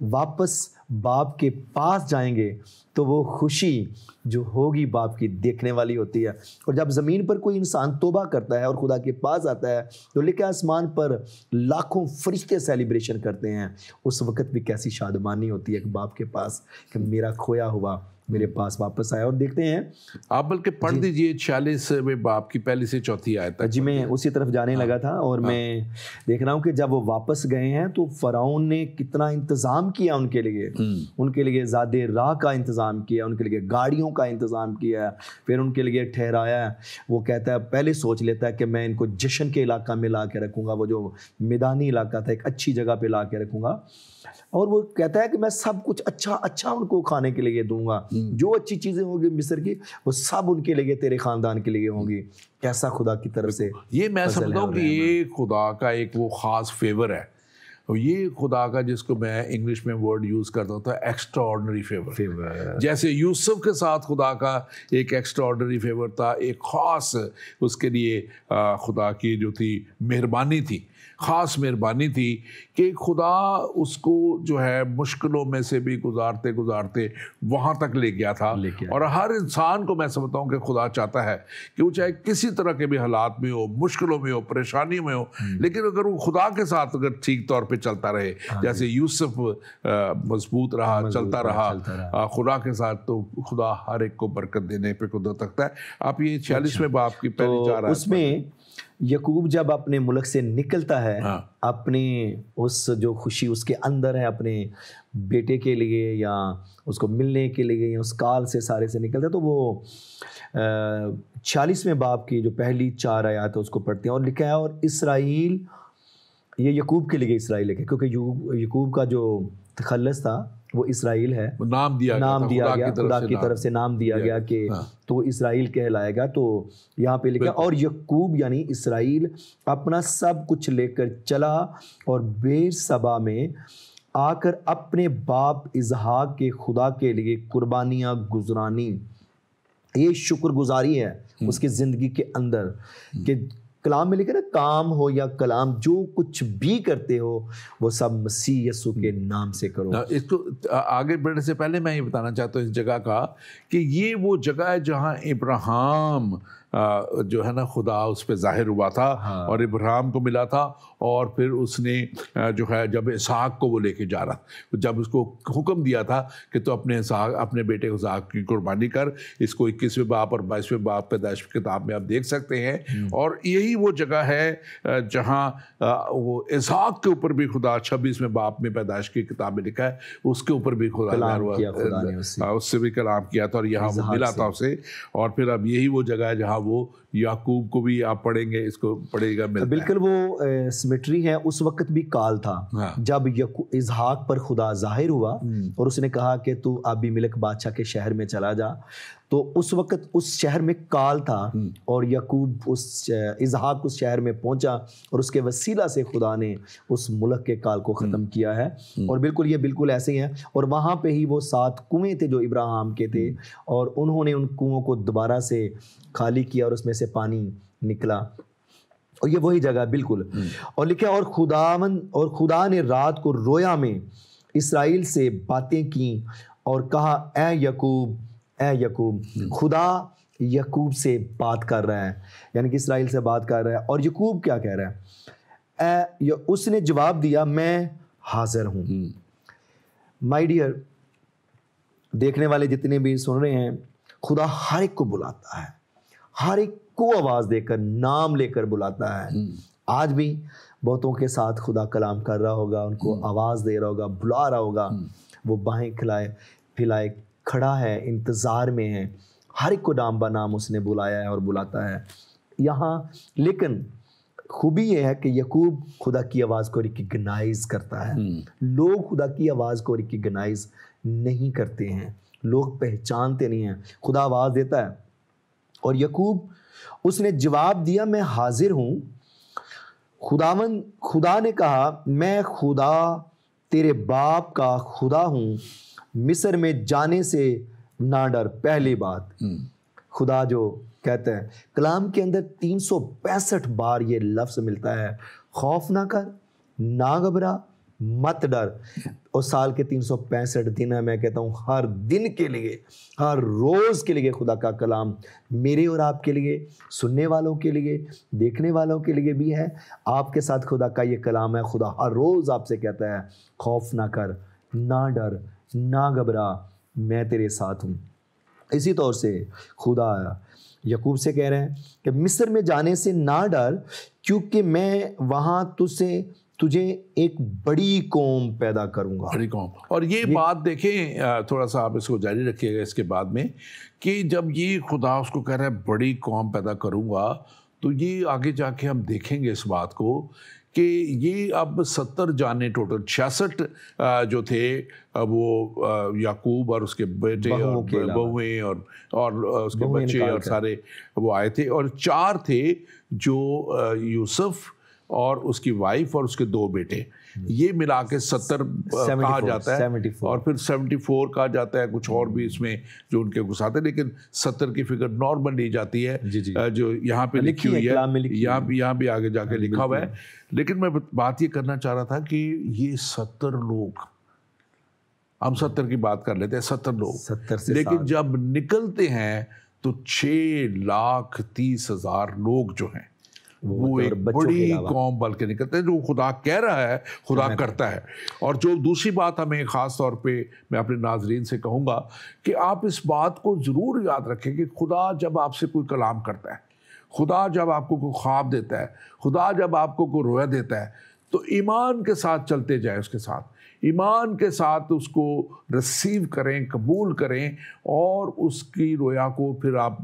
वापस बाप के पास जाएंगे तो वो खुशी जो होगी बाप की देखने वाली होती है। और जब ज़मीन पर कोई इंसान तौबा करता है और खुदा के पास आता है तो लेकिन आसमान पर लाखों फरिश्ते सेलिब्रेशन करते हैं, उस वक़्त भी कैसी शादमानी होती है बाप के पास कि मेरा खोया हुआ मेरे पास वापस आया। और देखते हैं आप बल्कि पढ़ दीजिए 46वें बाब की पहली से चौथी आयत तक। जी मैं उसी तरफ जाने लगा था और मैं देख रहा हूँ कि जब वो वापस गए हैं तो फ़िरौन ने कितना इंतज़ाम किया उनके लिए ज़ादे राह का इंतज़ाम किया, उनके लिए गाड़ियों का इंतज़ाम किया, फिर उनके लिए ठहराया। वो कहता है, पहले सोच लेता है कि मैं इनको जश्न के इलाका में ला के रखूँगा, वो जो मैदानी इलाका था एक अच्छी जगह पे ला के रखूँगा। और वो कहता है कि मैं सब कुछ अच्छा उनको खाने के लिए दूंगा, जो अच्छी चीज़ें होंगी मिस्र की वो सब उनके लिए तेरे ख़ानदान के लिए होंगी। कैसा खुदा की तरफ से ये मैं समझता हूँ कि ये खुदा का एक वो ख़ास फेवर है। ये खुदा का जिसको मैं इंग्लिश में वर्ड यूज़ करता था एक्स्ट्राऑर्डिनरी फेवर। जैसे यूसुफ के साथ खुदा का एक एक्स्ट्राऑर्डिनरी फेवर था, एक ख़ास उसके लिए खुदा की जो थी मेहरबानी थी, ख़ास मेहरबानी थी कि खुदा उसको जो है मुश्किलों में से भी गुजारते गुजारते वहाँ तक ले गया था। और हर इंसान को मैं समझता हूँ कि खुदा चाहता है कि वो चाहे किसी तरह के भी हालात में हो, मुश्किलों में हो, परेशानी में हो, लेकिन अगर वो खुदा के साथ अगर ठीक तौर पे चलता रहे, जैसे यूसुफ मजबूत रहा, चलता रहा खुदा के साथ, तो खुदा हर एक को बरकत देने पे कुदरत रखता है। आप ये 46वें बाब की पहली चार उसमें यकूब जब अपने मुल्क से निकलता है, अपने उस जो खुशी उसके अंदर है अपने बेटे के लिए या उसको मिलने के लिए या उस काल से सारे से निकलता है, तो वो 46वें बाब की जो पहली 4 आयत है उसको पढ़ते हैं और लिखा है, और इसराइल, ये यकूब के लिए इसराइल है क्योंकि यकूब का जो तखल्लुस था वो इसराइल है, नाम दिया गया खुदा की तरफ से नाम दिया गया कि तो इसराइल कहलाएगा। तो यहाँ पे लिखा, और यकूब यानी इसराइल अपना सब कुछ लेकर चला और बेरसबा में आकर अपने बाप इसहाक के खुदा के लिए कुर्बानियाँ गुजरानी। ये शुक्रगुजारी है उसकी ज़िंदगी के अंदर कि कलाम में लिखा ना, काम हो या कलाम, जो कुछ भी करते हो वो सब मसीह यीशु के नाम से करो। इसको आगे बढ़ने से पहले मैं ये बताना चाहता हूँ इस जगह का कि ये वो जगह है जहाँ इब्राहिम जो है ना खुदा उस पर ज़ाहिर हुआ था और इब्राहिम को मिला था, और फिर उसने जो है जब इसहाक को वो लेके जा रहा, जब उसको हुक्म दिया था कि तो अपने बेटे इसहाक की कुर्बानी कर, इसको 21वें बाब और 22वें बाब पैदाइश की किताब में आप देख सकते हैं। और यही वो जगह है जहाँ वो इसहाक के ऊपर भी खुदा 26वें बाब में पैदाइश की किताब में लिखा है, उसके ऊपर भी खुदा उससे भी कलाम किया था और यहाँ वो मिला था उसे। और फिर अब यही वो जगह है जहाँ वो याकूब को भी आप पढ़ेंगे, इसको पढ़ेगा मिलता बिल्कुल। वो सिमेट्री है। उस वक्त भी काल था जब इसहाक पर खुदा जाहिर हुआ और उसने कहा कि तू अबीमेलेक बादशाह के शहर में चला जा। तो उस वक्त उस शहर में काल था और याकूब इसहाक उस शहर में पहुंचा और उसके वसीला से खुदा ने उस मुल्क के काल को ख़त्म किया है। और बिल्कुल ये बिल्कुल ऐसे ही है। और वहाँ पे ही वो 7 कुएं थे जो इब्राहिम के थे और उन्होंने उन कुओं को दोबारा से खाली किया और उसमें से पानी निकला। और ये वही जगह बिल्कुल। और लिखा और खुदा ने रात को रोया में इसराइल से बातें की और कहा ए याकूब, ए याकूब। खुदा याकूब से बात कर रहा है, यानी कि इसराइल से बात कर रहा है। और याकूब क्या कह रहा है? उसने जवाब दिया मैं हाजिर हूँ। माय डियर, देखने वाले जितने भी सुन रहे हैं, खुदा हर एक को बुलाता है, हर एक को आवाज़ देकर नाम लेकर बुलाता है। आज भी बहुतों के साथ खुदा कलाम कर रहा होगा, उनको आवाज़ दे रहा होगा, बुला रहा होगा। वो बाहें खिलाए फिलाए खड़ा है, इंतज़ार में है। हर एक को नाम ब नाम उसने बुलाया है और बुलाता है यहाँ। लेकिन खूबी ये है कि याकूब खुदा की आवाज़ को रिकग्नाइज़ करता है। लोग खुदा की आवाज़ को रिकग्नाइज़ नहीं करते हैं, लोग पहचानते नहीं हैं। खुदा आवाज़ देता है और याकूब उसने जवाब दिया मैं हाजिर हूँ। खुदा ने कहा मैं खुदा तेरे बाप का खुदा हूँ, मिस्र में जाने से ना डर। पहली बात खुदा जो कहते हैं, कलाम के अंदर 365 बार ये लफ्ज़ मिलता है, खौफ ना कर, ना घबरा, मत डर। और साल के 365 दिन है। मैं कहता हूँ हर दिन के लिए, हर रोज़ के लिए खुदा का कलाम मेरे और आपके लिए, सुनने वालों के लिए, देखने वालों के लिए भी है। आपके साथ खुदा का ये कलाम है। खुदा हर रोज़ आपसे कहता है खौफ ना कर, ना डर, ना घबरा, मैं तेरे साथ हूँ। इसी तौर से खुदा याकूब से कह रहे हैं कि मिस्र में जाने से ना डर, क्योंकि मैं वहाँ तुझे एक बड़ी कौम पैदा करूँगा। बड़ी कौम। और ये बात देखें, थोड़ा सा आप इसको जारी रखिएगा इसके बाद में, कि जब ये खुदा उसको कह रहा है बड़ी कौम पैदा करूँगा, तो ये आगे जाके हम देखेंगे इस बात को कि ये अब 70 जाने टोटल 66 जो थे वो याकूब और उसके बेटे और बहुएं और उसके बच्चे और सारे वो आए थे। और 4 थे जो यूसुफ और उसकी वाइफ और उसके 2 बेटे, ये मिला के 70 कहा जाता है। 74। और फिर 74 कहा जाता है, कुछ और भी इसमें जो उनके घुसाते, लेकिन 70 की फिगर नॉर्मल ली जाती है। जो यहाँ पे लिखी हुई है, यहाँ भी आगे जाके लिखा हुआ है। लेकिन मैं बात ये करना चाह रहा था कि ये 70 लोग, हम 70 की बात कर लेते हैं, 70 लोग, 70 से लेकिन जब निकलते हैं तो 6,30,000 लोग जो हैं वो एक बड़ी कौम बन के निकलते हैं। जो खुदा कह रहा है खुदा करता है। और जो दूसरी बात हमें ख़ास तौर पे मैं अपने नाजरीन से कहूँगा कि आप इस बात को ज़रूर याद रखें कि खुदा जब आपसे कोई कलाम करता है, खुदा जब आपको कोई ख्वाब देता है, खुदा जब आपको कोई रोया देता है, तो ईमान के साथ चलते जाए, उसके साथ ईमान के साथ उसको रिसीव करें, कबूल करें और उसकी रोया को फिर आप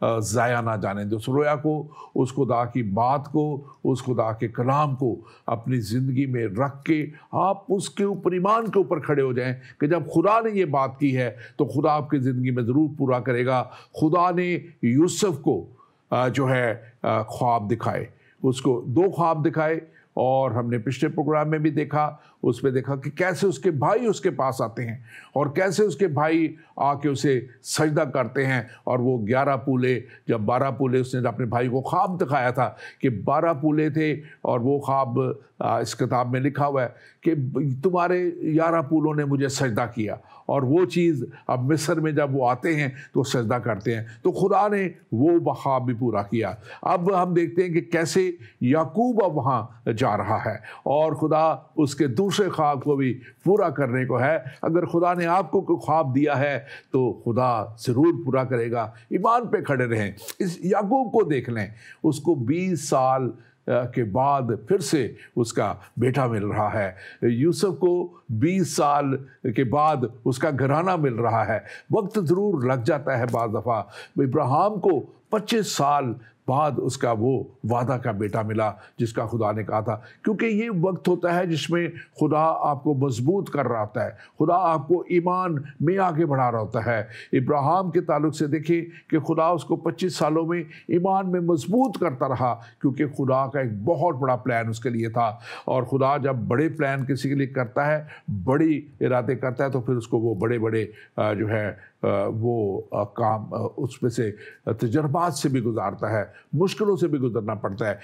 ज़ाया ना जाने दें। उस रोया को, उस खुदा की बात को, उस खुदा के कलाम को अपनी ज़िंदगी में रख के आप उसके ऊपर, ईमान के ऊपर खड़े हो जाएं कि जब खुदा ने ये बात की है तो खुदा आपकी ज़िंदगी में ज़रूर पूरा करेगा। खुदा ने यूसुफ को जो है ख्वाब दिखाए, उसको 2 ख्वाब दिखाए और हमने पिछले प्रोग्राम में भी देखा, उसमें देखा कि कैसे उसके भाई उसके पास आते हैं और कैसे उसके भाई आके उसे सजदा करते हैं। और वो 11 पूले, जब 12 पूले उसने अपने भाई को ख्वाब दिखाया था कि 12 पूले थे, और वो ख्वाब इस किताब में लिखा हुआ है कि तुम्हारे 11 पूलों ने मुझे सजदा किया। और वो चीज़ अब मिस्र में जब वो आते हैं तो सजदा करते हैं, तो खुदा ने वो ख्वाब भी पूरा किया। अब हम देखते हैं कि कैसे याकूब अब वहाँ जा रहा है और खुदा उसके दूसरे ख्वाब को भी पूरा करने को है। अगर खुदा ने आपको कोई ख्वाब दिया है तो खुदा ज़रूर पूरा करेगा। ईमान पे खड़े रहें। इस याकूब को देख लें, उसको 20 साल के बाद फिर से उसका बेटा मिल रहा है। यूसुफ को 20 साल के बाद उसका घराना मिल रहा है। वक्त ज़रूर लग जाता है बाज़ दफ़ा। इब्राहिम को 25 साल बाद उसका वो वादा का बेटा मिला जिसका खुदा ने कहा था। क्योंकि ये वक्त होता है जिसमें खुदा आपको मजबूत कर रहा होता है, खुदा आपको ईमान में आगे बढ़ा रहा होता है। इब्राहिम के ताल्लुक से देखिए कि खुदा उसको 25 सालों में ईमान में मजबूत करता रहा, क्योंकि खुदा का एक बहुत बड़ा प्लान उसके लिए था। और खुदा जब बड़े प्लान किसी के लिए करता है, बड़ी इरादे करता है, तो फिर उसको वो बड़े बड़े जो है वो काम उसमें से तजर्बात से भी गुजारता है, मुश्किलों से भी गुजरना पड़ता है।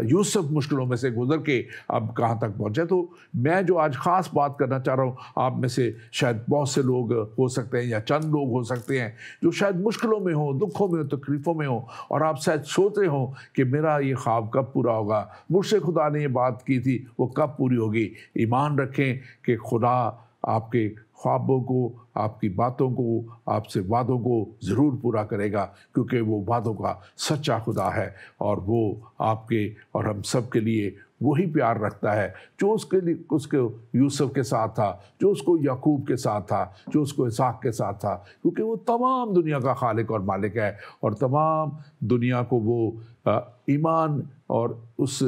यूसुफ मुश्किलों में से गुजर के अब कहाँ तक पहुँचे। तो मैं जो आज ख़ास बात करना चाह रहा हूँ, आप में से शायद बहुत से लोग हो सकते हैं या चंद लोग हो सकते हैं जो शायद मुश्किलों में हो, दुखों में हो, तकलीफ़ों में हो, और आप शायद सोचते हो कि मेरा ये ख्वाब कब पूरा होगा, मुझसे खुदा ने ये बात की थी वो कब पूरी होगी। ईमान रखें कि खुदा आपके ख्वाबों को, आपकी बातों को, आपसे वादों को ज़रूर पूरा करेगा, क्योंकि वो वादों का सच्चा खुदा है और वो आपके और हम सब के लिए वही प्यार रखता है जो उसके लिए उसके यूसुफ के साथ था, जो उसको याकूब के साथ था, जो उसको इसाक के साथ था, क्योंकि वो तमाम दुनिया का खालिक और मालिक है और तमाम दुनिया को वो ईमान और उस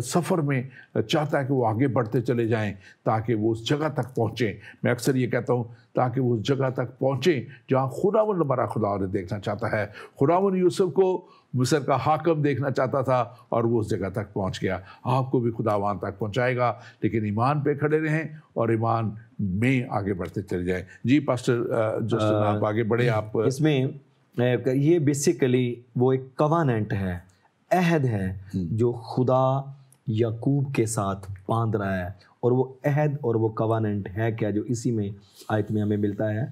सफ़र में चाहता है कि वो आगे बढ़ते चले जाएं ताकि वो उस जगह तक पहुँचें। मैं अक्सर ये कहता हूँ, ताकि वो उस जगह तक पहुँचें जहाँ खुदावंद हमारा खुदा उन्हें देखना चाहता है। खुदावंद यूसुफ को मिस्र का हाकिम देखना चाहता था और वो उस जगह तक पहुँच गया। आपको भी खुदा वहाँ तक पहुँचाएगा, लेकिन ईमान पे खड़े रहें और ईमान में आगे बढ़ते चले जाएं। जी पास्टर जस्टिन, आप आगे बढ़े। आप इसमें ये बेसिकली वो एक कवानेंट है, अहद है जो खुदा याकूब के साथ बांध रहा है। और वो अहद और वो कवानेंट है क्या, जो इसी में आयत में हमें मिलता है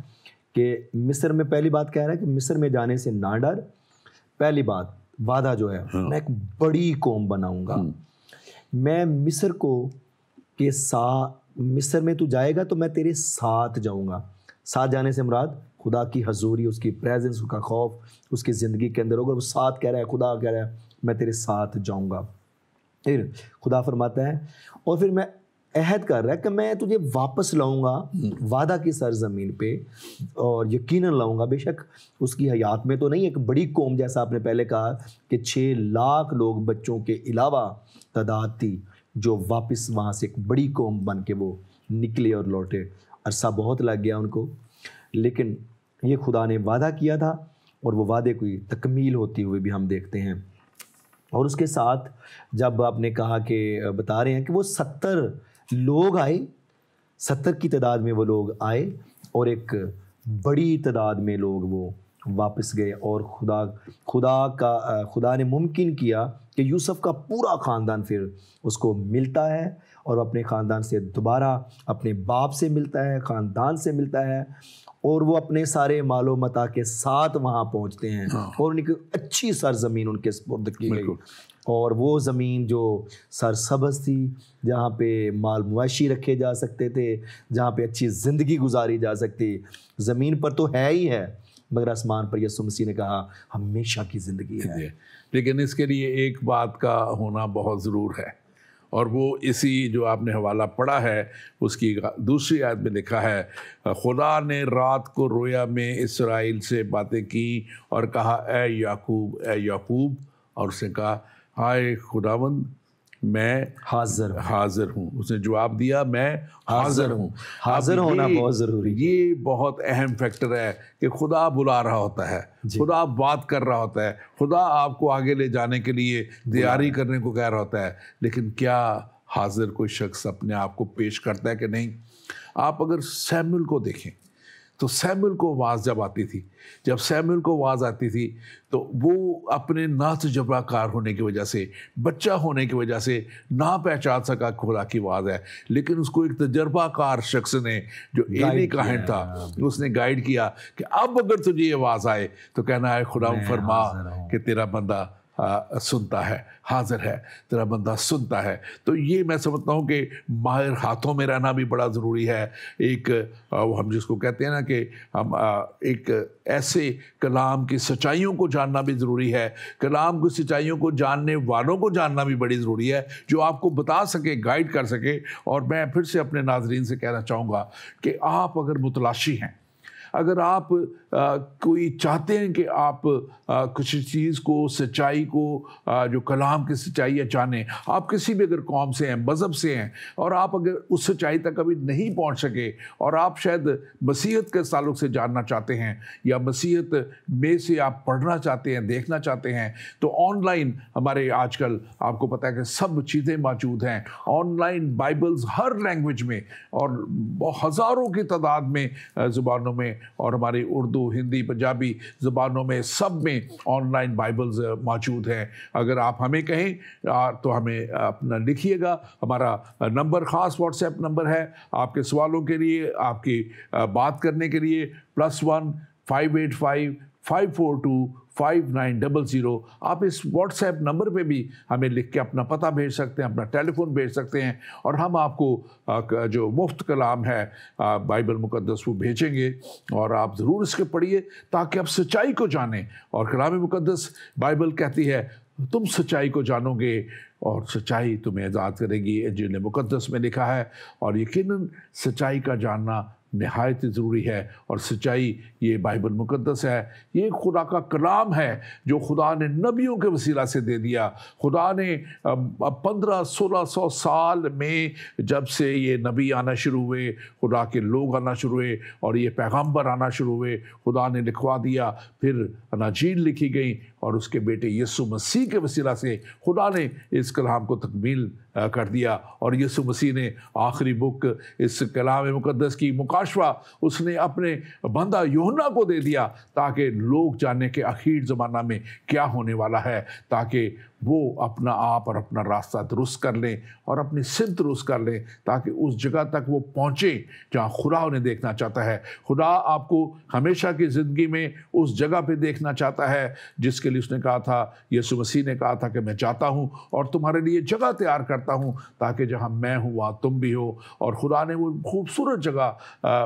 कि मिस्र में, पहली बात कह रहा है कि मिस्र में जाने से ना डर। पहली बात वादा जो है, मैं एक बड़ी कौम बनाऊंगा, मैं मिस्र को के साथ, मिस्र में तू जाएगा तो मैं तेरे साथ जाऊंगा। साथ जाने से मुराद खुदा की हजूरी, उसकी प्रेजेंस, उसका खौफ उसकी ज़िंदगी के अंदर होगा। वो साथ कह रहा है, खुदा कह रहा है मैं तेरे साथ जाऊंगा। फिर खुदा फरमाता है और फिर मैं अहद कर रहा है कि मैं तुझे वापस लाऊंगा वादा की सरजमीन पे, और यकीनन लाऊंगा। बेशक उसकी हयात में तो नहीं, एक बड़ी कौम, जैसा आपने पहले कहा कि 6 लाख लोग बच्चों के अलावा तादाद थी जो वापस वहाँ से एक बड़ी कौम बन के वो निकले और लौटे। अरसा बहुत लग गया उनको, लेकिन ये खुदा ने वादा किया था और वो वादे की तकमील होती हुई भी हम देखते हैं। और उसके साथ जब आपने कहा कि बता रहे हैं कि वो 70 लोग आए, 70 की तादाद में वो लोग आए और एक बड़ी तादाद में लोग वो वापस गए। और खुदा ने मुमकिन किया कि यूसुफ का पूरा ख़ानदान फिर उसको मिलता है और अपने ख़ानदान से दोबारा अपने बाप से मिलता है, ख़ानदान से मिलता है, और वो अपने सारे मालो मता के साथ वहाँ पहुँचते हैं। और उनकी अच्छी सरजमीन उनके सुपुर्द की गई, और वो ज़मीन जो सरसब्ज़ थी, जहाँ पे माल मवेशी रखे जा सकते थे, जहाँ पे अच्छी ज़िंदगी गुजारी जा सकती। ज़मीन पर तो है ही है, मगर आसमान पर यीशु मसीह ने कहा हमेशा की ज़िंदगी है। लेकिन इसके लिए एक बात का होना बहुत ज़रूर है, और वो इसी जो आपने हवाला पढ़ा है उसकी दूसरी आयत में लिखा है, खुदा ने रात को रोया में इसराइल से बातें की और कहा ए याकूब, ए याकूब। और उसने कहा हाय खुदावंद, मैं हाजिर हूँ। उसने जवाब दिया मैं हाजिर हूँ। हाजिर होना बहुत ज़रूरी, ये बहुत अहम फैक्टर है कि खुदा बुला रहा होता है, खुदा बात कर रहा होता है, खुदा आपको आगे ले जाने के लिए तैयारी करने को कह रहा होता है। लेकिन क्या हाजिर कोई शख्स अपने आप को पेश करता है कि नहीं? आप अगर सैमुअल को देखें तो सैमुअल को आवाज़ जब आती थी, जब सैमुअल को आवाज़ आती थी तो वो अपने ना तजुर्बाकार होने की वजह से, बच्चा होने की वजह से ना पहचान सका खुदा की आवाज़ है। लेकिन उसको एक तजुर्बाकार शख्स ने, जो एली काहिन था, उसने गाइड किया कि अब अगर तुझे ये आवाज़ आए तो कहना है खुदा फरमा कि तेरा बंदा सुनता है, हाजिर है, तेरा बंदा सुनता है। तो ये मैं समझता हूँ कि माहिर हाथों में रहना भी बड़ा ज़रूरी है। एक हम जिसको कहते हैं ना कि हम एक ऐसे कलाम की सच्चाइयों को जानना भी ज़रूरी है, कलाम की सच्चाइयों को जानने वालों को जानना भी बड़ी ज़रूरी है, जो आपको बता सके, गाइड कर सके। और मैं फिर से अपने नाजरीन से कहना चाहूँगा कि आप अगर मुतलाशी हैं, अगर आप कोई चाहते हैं कि आप कुछ चीज़ को, सच्चाई को, जो कलाम की सच्चाई है जानें। आप किसी भी अगर कौम से हैं, मज़हब से हैं, और आप अगर उस सच्चाई तक कभी नहीं पहुंच सके, और आप शायद मसीहत के ताल्लुक से जानना चाहते हैं या मसीहत में से आप पढ़ना चाहते हैं, देखना चाहते हैं, तो ऑनलाइन हमारे आजकल आपको पता है कि सब चीज़ें मौजूद हैं। ऑनलाइन बाइबल्स हर लैंग्वेज में और हज़ारों की तादाद में ज़ुबानों में, और हमारी उर्दू, हिंदी, पंजाबी ज़ुबानों में, सब में ऑनलाइन बाइबल्स मौजूद हैं। अगर आप हमें कहें तो हमें अपना लिखिएगा। हमारा नंबर ख़ास व्हाट्सएप नंबर है आपके सवालों के लिए, आपकी बात करने के लिए, +1 585 542 5900। आप इस व्हाट्सएप नंबर पे भी हमें लिख के अपना पता भेज सकते हैं, अपना टेलीफोन भेज सकते हैं, और हम आपको जो मुफ्त कलाम है बाइबल मुकद्दस वो भेजेंगे, और आप ज़रूर इसके पढ़िए ताकि आप सच्चाई को जानें। और कलाम मुकद्दस बाइबल कहती है तुम सच्चाई को जानोगे और सच्चाई तुम्हें आज़ाद करेगी। इंजील मुकद्दस में लिखा है, और यकीनन सच्चाई का जानना नहायत ज़रूरी है। और सच्चाई ये बाइबल मुकद्दस है, ये खुदा का कलाम है जो खुदा ने नबियों के वसीला से दे दिया। खुदा ने 1500-1600 साल में जब से ये नबी आना शुरू हुए, खुदा के लोग आना शुरू हुए और ये पैगंबर आना शुरू हुए, खुदा ने लिखवा दिया। फिर अनाजील लिखी गई और उसके बेटे यीशु मसीह के वसीला से खुदा ने इस कलाम को तकमील कर दिया। और यीशु मसीह ने आखिरी बुक इस कलाम मुकद्दस की मुकाशवा उसने अपने बंदा यूहन्ना को दे दिया, ताकि लोग जाने के आखिर ज़माना में क्या होने वाला है, ताकि वो अपना आप और अपना रास्ता दुरुस्त कर लें और अपनी सिद्ध दुरुस्त कर लें, ताकि उस जगह तक वो पहुँचे जहाँ खुदा उन्हें देखना चाहता है। खुदा आपको हमेशा की ज़िंदगी में उस जगह पे देखना चाहता है जिसके लिए उसने कहा था, यीशु मसीह ने कहा था कि मैं जाता हूँ और तुम्हारे लिए जगह तैयार करता हूँ, ताकि जहाँ मैं हूँ वहाँ तुम भी हो। और खुदा ने वो खूबसूरत जगह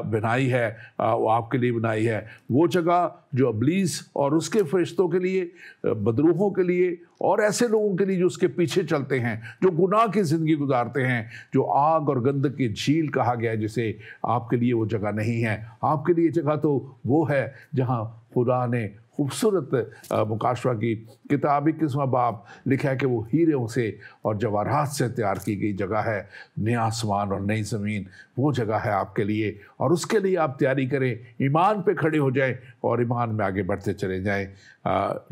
बनाई है, वो आपके लिए बनाई है। वो जगह जो इब्लीस और उसके फरिश्तों के लिए, बदरूहों के लिए और ऐसे लोगों के लिए जो उसके पीछे चलते हैं, जो गुनाह की ज़िंदगी गुजारते हैं, जो आग और गंधक की झील कहा गया है, जिसे आपके लिए वो जगह नहीं है। आपके लिए जगह तो वो है जहाँ खुदा ने खूबसूरत मुकाशवा की किताब 21वां बाब लिखा है कि वो हीरों से और जवाहरात से तैयार की गई जगह है। नया आसमान और नई ज़मीन वो जगह है आपके लिए, और उसके लिए आप तैयारी करें, ईमान पे खड़े हो जाएं और ईमान में आगे बढ़ते चले जाएं।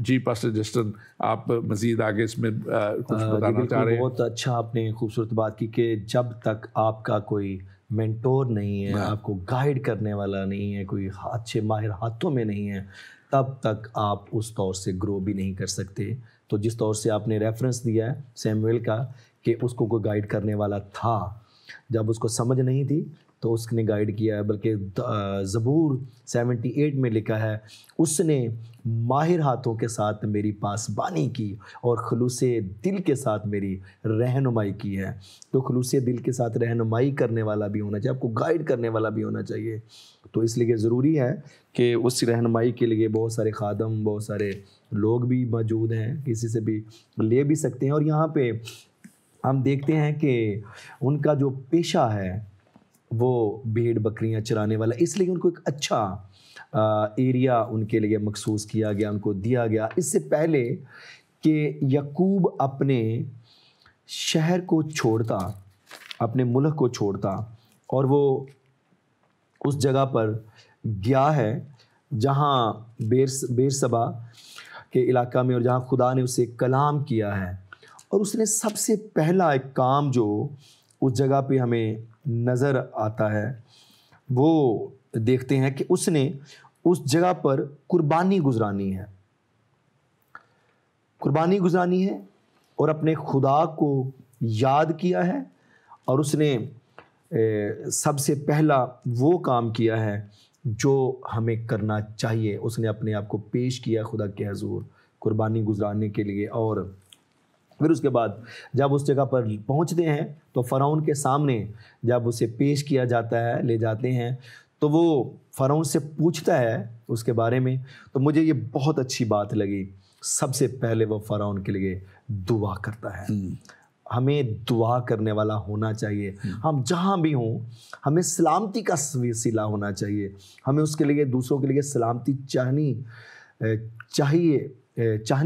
जी पास्टर जस्टिन, आप मज़ीद आगे इसमें कुछ बताना चाह रहे हैं? बहुत अच्छा आपने खूबसूरत बात की कि जब तक आपका कोई मेंटोर नहीं है, आपको गाइड करने वाला नहीं है, कोई अच्छे माहिर हाथों में नहीं है, तब तक आप उस तौर से ग्रो भी नहीं कर सकते। तो जिस तौर से आपने रेफरेंस दिया है सैमुएल का कि उसको कोई गाइड करने वाला था, जब उसको समझ नहीं थी तो उसने गाइड किया है। बल्कि ज़बूर 78 में लिखा है, उसने माहिर हाथों के साथ मेरी पासबानी की और खलूसे दिल के साथ मेरी रहनुमाई की है। तो खलूसे दिल के साथ रहनुमाई करने वाला भी होना चाहिए, आपको गाइड करने वाला भी होना चाहिए। तो इसलिए ज़रूरी है कि उस रहनुमाई के लिए बहुत सारे खादम, बहुत सारे लोग भी मौजूद हैं, किसी से भी ले भी सकते हैं। और यहाँ पे हम देखते हैं कि उनका जो पेशा है वो भेड़ बकरियां चराने वाला, इसलिए उनको एक अच्छा एरिया उनके लिए मखसूस किया गया, उनको दिया गया। इससे पहले कि यकूब अपने शहर को छोड़ता, अपने मुल्क को छोड़ता और वो उस जगह पर गया है जहाँ बेरसबा के इलाका में, और जहाँ खुदा ने उसे कलाम किया है। और उसने सबसे पहला एक काम जो उस जगह पे हमें नज़र आता है, वो देखते हैं कि उसने उस जगह पर कुर्बानी गुजरानी है, कुर्बानी गुजरानी है और अपने खुदा को याद किया है। और उसने सबसे पहला वो काम किया है जो हमें करना चाहिए, उसने अपने आप को पेश किया खुदा के हुजूर कुर्बानी गुजराने के लिए। और फिर उसके बाद जब उस जगह पर पहुंचते हैं तो फ़िरौन के सामने जब उसे पेश किया जाता है, ले जाते हैं, तो वो फ़िरौन से पूछता है उसके बारे में। तो मुझे ये बहुत अच्छी बात लगी, सबसे पहले वो फ़िरौन के लिए दुआ करता है। हमें दुआ करने वाला होना चाहिए। हम जहाँ भी हों हमें सलामती का वसीला होना चाहिए। हमें उसके लिए दूसरों के लिए सलामती चाहनी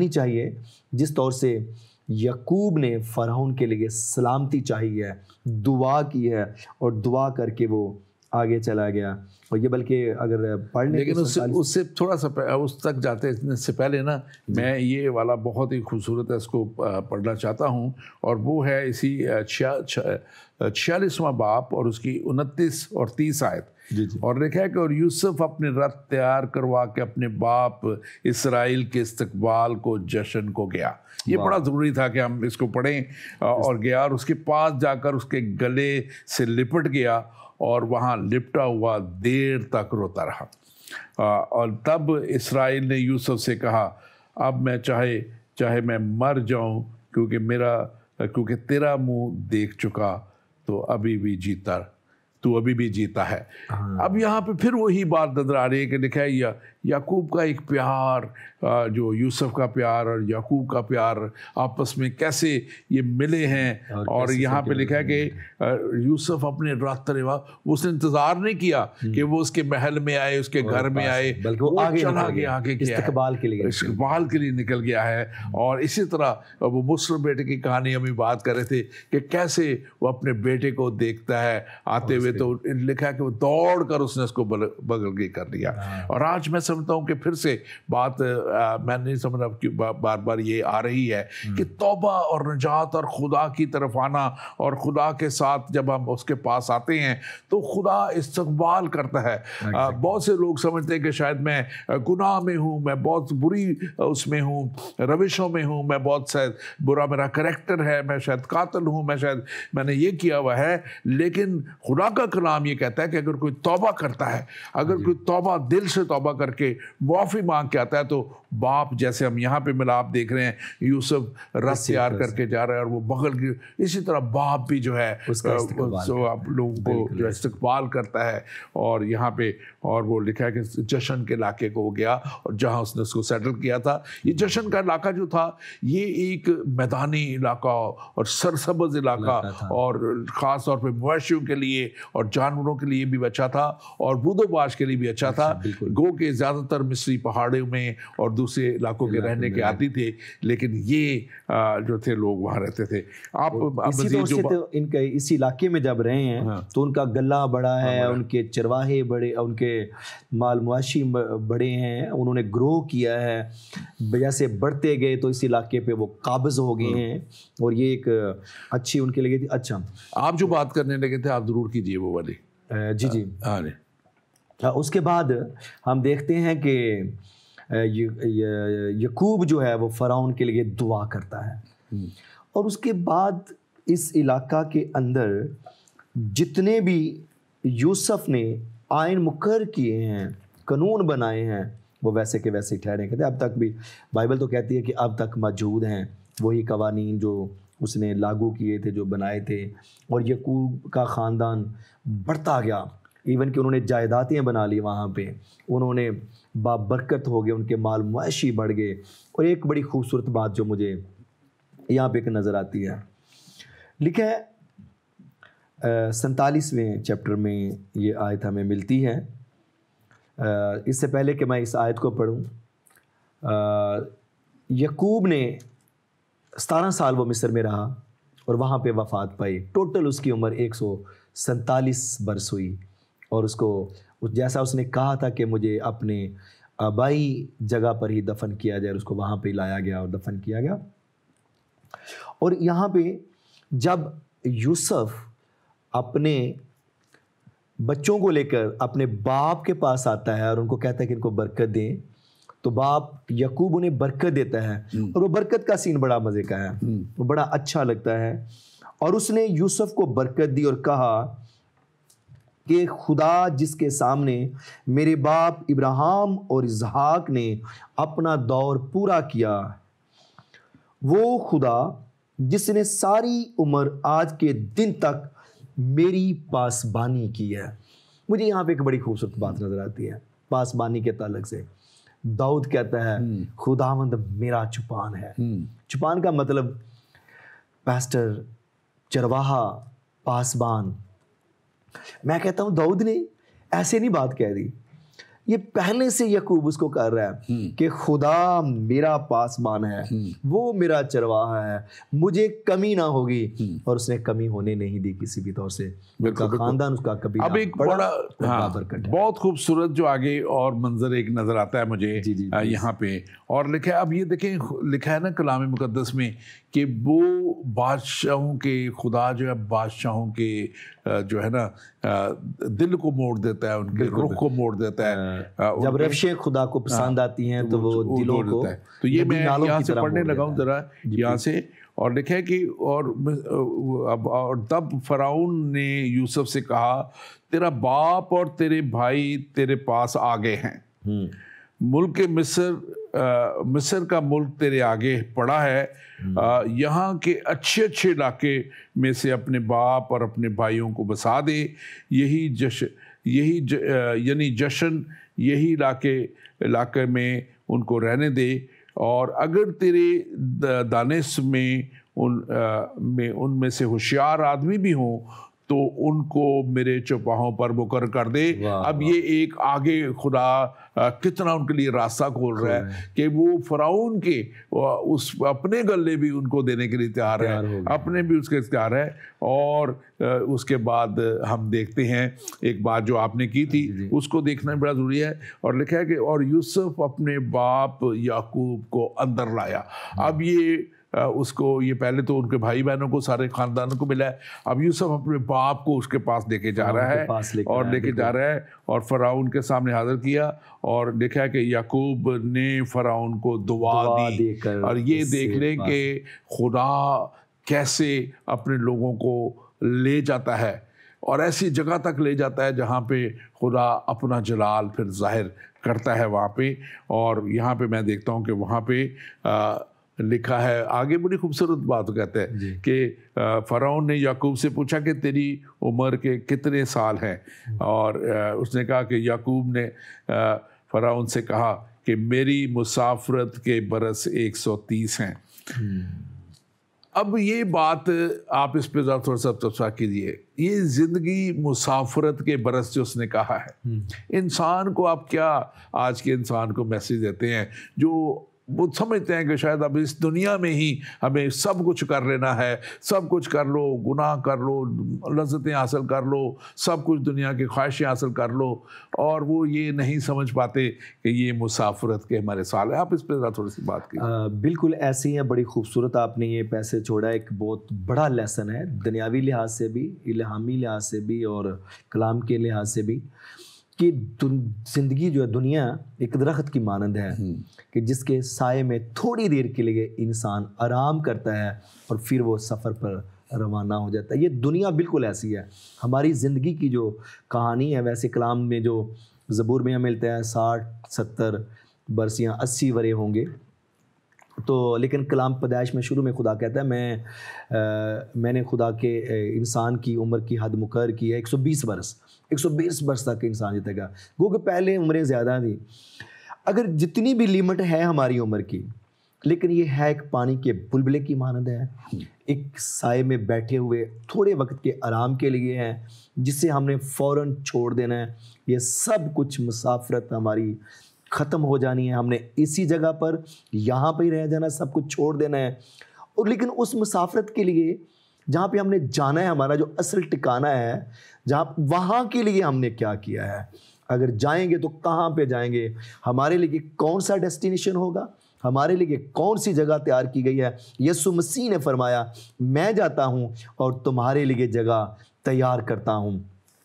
चाहिए जिस तौर से याकूब ने फ़िरौन के लिए सलामती चाहिए है, दुआ की है और दुआ करके वो आगे चला गया। और ये बल्कि अगर पढ़ने लेकिन उससे थोड़ा सा उस तक जाते से पहले ना मैं ये वाला बहुत ही खूबसूरत है, इसको पढ़ना चाहता हूँ। और वो है इसी 46वां बाब और उसकी 29 और 30 आयत। और लिखा है कि और यूसुफ अपने रथ तैयार करवा के अपने बाप इसराइल के इस्तकबाल को जश्न को गया। ये बड़ा ज़रूरी था कि हम इसको पढ़ें। और गया और उसके पास जाकर उसके गले से लिपट गया और वहाँ लिपटा हुआ देर तक रोता रहा। और तब इसराइल ने यूसुफ से कहा, अब मैं चाहे मैं मर जाऊं, क्योंकि तेरा मुंह देख चुका तो तू अभी भी जीता है। अब यहाँ पे फिर वही बात नजर आ रही है कि लिखा है याकूब का एक प्यार, जो यूसुफ का प्यार और याकूब का प्यार आपस में कैसे ये मिले हैं। और यहाँ पे लिखा है कि यूसुफ अपने रात रेवा, उसने इंतजार नहीं किया कि वो उसके महल में आए, उसके घर में आए, बल्कि वो आगे चला गया, आगे इस्तकबाल के लिए निकल गया है। और इसी तरह वो मुस्लिम बेटे की कहानी हम बात कर रहे थे कि कैसे वो अपने बेटे को देखता है आते हुए, तो लिखा है कि वो दौड़ कर उसने उसको बगल के कर लिया। और आज मैं समझता हूँ कि फिर से बात मैं नहीं समझ रहा कि बार बार ये आ रही है कि तौबा और निजात और खुदा की तरफ आना, और खुदा के साथ जब हम उसके पास आते हैं तो खुदा इस्तकबाल करता है। बहुत से लोग समझते हैं कि शायद मैं गुनाह में हूँ, मैं बहुत बुरी उसमें हूँ, रविशों में हूँ, मैं बहुत शायद बुरा मेरा करैक्टर है, मैं शायद कातिल हूँ, मैं शायद मैंने ये किया हुआ है। लेकिन खुदा का कलाम ये कहता है कि अगर कोई तौबा करता है, अगर कोई तौबा दिल से तौबा करके माफ़ी मांग के आता है, तो बाप जैसे हम यहाँ पे मिलाप देख रहे हैं, यूसुफ रथ तैयार करके जा रहा है और वो बगल की, इसी तरह बाप भी जो है आप लोगों को जो इस्तकबाल करता है। और यहाँ पे और वो लिखा है कि जश्न के इलाके को वो गया और जहाँ उसने उसको सेटल किया था। ये जश्न का इलाका जो था ये एक मैदानी इलाका और सरसब्ज़ इलाका और ख़ास तौर पे मवेशियों के लिए और जानवरों के लिए भी अच्छा था और बूदोबाश के लिए भी अच्छा था। गो के ज़्यादातर मिस्री पहाड़ों में और दूसरे इलाकों के रहने के आती थे, लेकिन ये जो थे लोग वहाँ रहते थे। इनके इस इलाके में जब रहे हैं तो उनका गला बड़ा है, उनके चरवाहे बड़े, उनके माल मवाशी बड़े हैं, उन्होंने ग्रो किया है। जैसे बढ़ते गए तो इस इलाके पे वो काबिज हो गए हैं और ये एक अच्छी उनके लिए थी। अच्छा, आप जो बात करने लगे थे आप ज़रूर कीजिए वो वाली। जी उसके बाद हम देखते हैं कि याकूब जो है वो फ़िरौन के लिए दुआ करता है। और उसके बाद इस इलाका के अंदर जितने भी यूसुफ ने आइन मुकर किए हैं, कानून बनाए हैं, वो वैसे के वैसे ठहरे। कहते अब तक भी बाइबल तो कहती है कि अब तक मौजूद हैं वही कवानीन जो उसने लागू किए थे, जो बनाए थे। और याकूब का ख़ानदान बढ़ता गया, इवन कि उन्होंने जायदादें बना ली वहाँ पे, उन्होंने बाबरकत हो गए, उनके माल मुआशी बढ़ गए। और एक बड़ी खूबसूरत बात जो मुझे यहाँ पे नज़र आती है, लिखा है 47वें चैप्टर में ये आयत हमें मिलती है। इससे पहले कि मैं इस आयत को पढ़ूँ, याकूब ने 17 साल वो मिस्र में रहा और वहाँ पे वफ़ात पाई। टोटल उसकी उम्र 147 बरस हुई। और उसको जैसा उसने कहा था कि मुझे अपने आबाई जगह पर ही दफन किया जाए, उसको वहाँ पे लाया गया और दफन किया गया। और यहाँ पे जब यूसुफ अपने बच्चों को लेकर अपने बाप के पास आता है और उनको कहता है कि इनको बरकत दें, तो बाप याकूब उन्हें बरकत देता है। और वो बरकत का सीन बड़ा मज़े का है, वो बड़ा अच्छा लगता है। और उसने यूसुफ को बरकत दी और कहा कि खुदा जिसके सामने मेरे बाप इब्राहिम और इसहाक ने अपना दौर पूरा किया, वो खुदा जिसने सारी उम्र आज के दिन तक मेरी पासबानी की है। मुझे यहाँ पे एक बड़ी खूबसूरत बात नज़र आती है पासबानी के ताल्लुक से। दाऊद कहता है खुदावंद मेरा चुपान है। चुपान का मतलब पास्टर चरवाहा, पासबान। मैं कहता हूँ दाऊद ने ऐसे नहीं बात कह दी, ये पहले से याकूब उसको कर रहा है कि खुदा मेरा पासबान है, वो मेरा चरवाहा है, मुझे कमी ना होगी। और उसने कमी होने नहीं दी किसी भी तौर से। उसका खानदान उसका कभी अब एक बड़ा बहुत खूबसूरत जो आगे और मंजर एक नजर आता है मुझे यहाँ पे, और लिखा है, अब ये देखें, लिखा है ना कलाम मुकद्दस में कि वो बादशाहों के खुदा जो है बादशाहों के जो है ना दिल को मोड़ देता है, उनके रुख को मोड़ देता है। जब रविशें खुदा को पसंद आती हैं तो वो दिलों को, तो ये मैं यहाँ से पढ़ने लगा हूँ जरा यहाँ से, और लिखा है कि और तब फराउन ने यूसुफ से कहा, तेरा बाप और तेरे भाई तेरे पास आ गए हैं, मुल्क मिस्र का मुल्क तेरे आगे पड़ा है, यहाँ के अच्छे अच्छे इलाके में से अपने बाप और अपने भाइयों को बसा दे, यानी जशन यही इलाके में उनको रहने दे, और अगर तेरे दानिश में उनमें से होशियार आदमी भी हों तो उनको मेरे चौपाहों पर मुकर्रर कर दे। अब ये एक आगे खुदा कितना उनके लिए रास्ता खोल रहा है कि वो फराउन के उस अपने गले भी उनको देने के लिए तैयार है, अपने भी उसके तैयार है। और उसके बाद हम देखते हैं एक बात जो आपने की थी उसको देखना बड़ा ज़रूरी है, और लिखा है कि और यूसुफ अपने बाप याकूब को अंदर लाया। अब ये उसको, ये पहले तो उनके भाई बहनों को, सारे खानदानों को मिला है, अब यूसुफ अपने बाप को उसके पास लेके जा रहा है और लेके जा रहा है और फराउन के सामने हाजिर किया, और देखा है कि याकूब ने फराउन को दुआ दी। और ये देख लें कि खुदा कैसे अपने लोगों को ले जाता है और ऐसी जगह तक ले जाता है जहाँ पे खुदा अपना जलाल फिर जाहिर करता है वहाँ पे। और यहाँ पे मैं देखता हूँ कि वहाँ पे लिखा है आगे, बड़ी खूबसूरत बात कहते हैं कि फराउन ने याकूब से पूछा कि तेरी उम्र के कितने साल हैं, और उसने कहा कि याकूब ने फराउन से कहा कि मेरी मुसाफरत के बरस 130 हैं। अब ये बात आप इस पे थोड़ा सा तबसरा कीजिए, ये ज़िंदगी मुसाफरत के बरस जो उसने कहा है, इंसान को आप क्या आज के इंसान को मैसेज देते हैं जो वो समझते हैं कि शायद अब इस दुनिया में ही हमें सब कुछ कर लेना है, सब कुछ कर लो, गुनाह कर लो, लज़्ज़तें हासिल कर लो, सब कुछ दुनिया की ख्वाहिशें हासिल कर लो, और वो ये नहीं समझ पाते कि ये मुसाफरत के हमारे साल है। आप इस पर थोड़ी सी बात कीजिए। बिल्कुल ऐसे ही है, बड़ी खूबसूरत आपने ये पैसे छोड़ा, एक बहुत बड़ा लेसन है दुनियावी लिहाज से भी, इल्हामी लिहाज से भी और कलाम के लिहाज से भी, कि ज़िंदगी जो है, दुनिया एक दरख्त की मानंद है कि जिसके साए में थोड़ी देर के लिए इंसान आराम करता है और फिर वो सफ़र पर रवाना हो जाता है। ये दुनिया बिल्कुल ऐसी है। हमारी ज़िंदगी की जो कहानी है, वैसे कलाम में जो ज़बूर में हमें मिलता है 60-70 बरस या 80 वरे होंगे, तो लेकिन कलाम पैदाइश में शुरू में खुदा कहता है मैंने खुदा के इंसान की उम्र की हद मुकर्रर की है 120 बरस, 120 बरस तक इंसान जीतेगा। गो कि पहले उम्रें ज़्यादा थी। अगर जितनी भी लिमिट है हमारी उम्र की, लेकिन ये है एक पानी के बुलबुले की मानद है, एक साए में बैठे हुए थोड़े वक्त के आराम के लिए है जिसे हमने फ़ौरन छोड़ देना है। ये सब कुछ मुसाफरत हमारी ख़त्म हो जानी है, हमने इसी जगह पर यहाँ पर ही रह जाना, सब कुछ छोड़ देना है। और लेकिन उस मुसाफरत के लिए जहाँ पे हमने जाना है, हमारा जो असल ठिकाना है, जहाँ वहाँ के लिए हमने क्या किया है, अगर जाएंगे तो कहाँ पे जाएंगे, हमारे लिए कौन सा डेस्टिनेशन होगा, हमारे लिए कौन सी जगह तैयार की गई है। यीशु मसीह ने फरमाया, मैं जाता हूँ और तुम्हारे लिए जगह तैयार करता हूँ।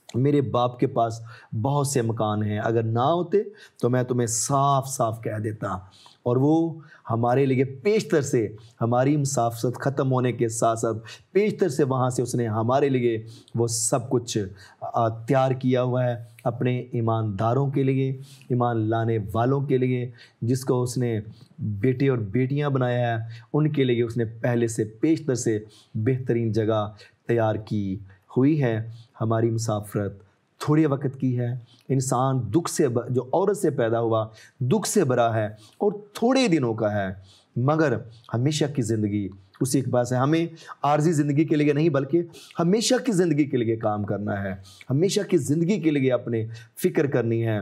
मेरे बाप के पास बहुत से मकान हैं, अगर ना होते तो मैं तुम्हें साफ साफ कह देता। और वो हमारे लिए पेशतर से, हमारी मुसाफरत ख़त्म होने के साथ साथ पेशतर से वहाँ से उसने हमारे लिए वो सब कुछ तैयार किया हुआ है, अपने ईमानदारों के लिए, ईमान लाने वालों के लिए, जिसको उसने बेटे और बेटियां बनाया है, उनके लिए उसने पहले से पेशतर से बेहतरीन जगह तैयार की हुई है। हमारी मुसाफरत थोड़े वक्त की है। इंसान दुख से, जो औरत से पैदा हुआ दुख से भरा है और थोड़े दिनों का है। मगर हमेशा की ज़िंदगी उसी के पास है। हमें आर्जी ज़िंदगी के लिए नहीं बल्कि हमेशा की ज़िंदगी के लिए काम करना है, हमेशा की ज़िंदगी के लिए अपने फ़िक्र करनी है।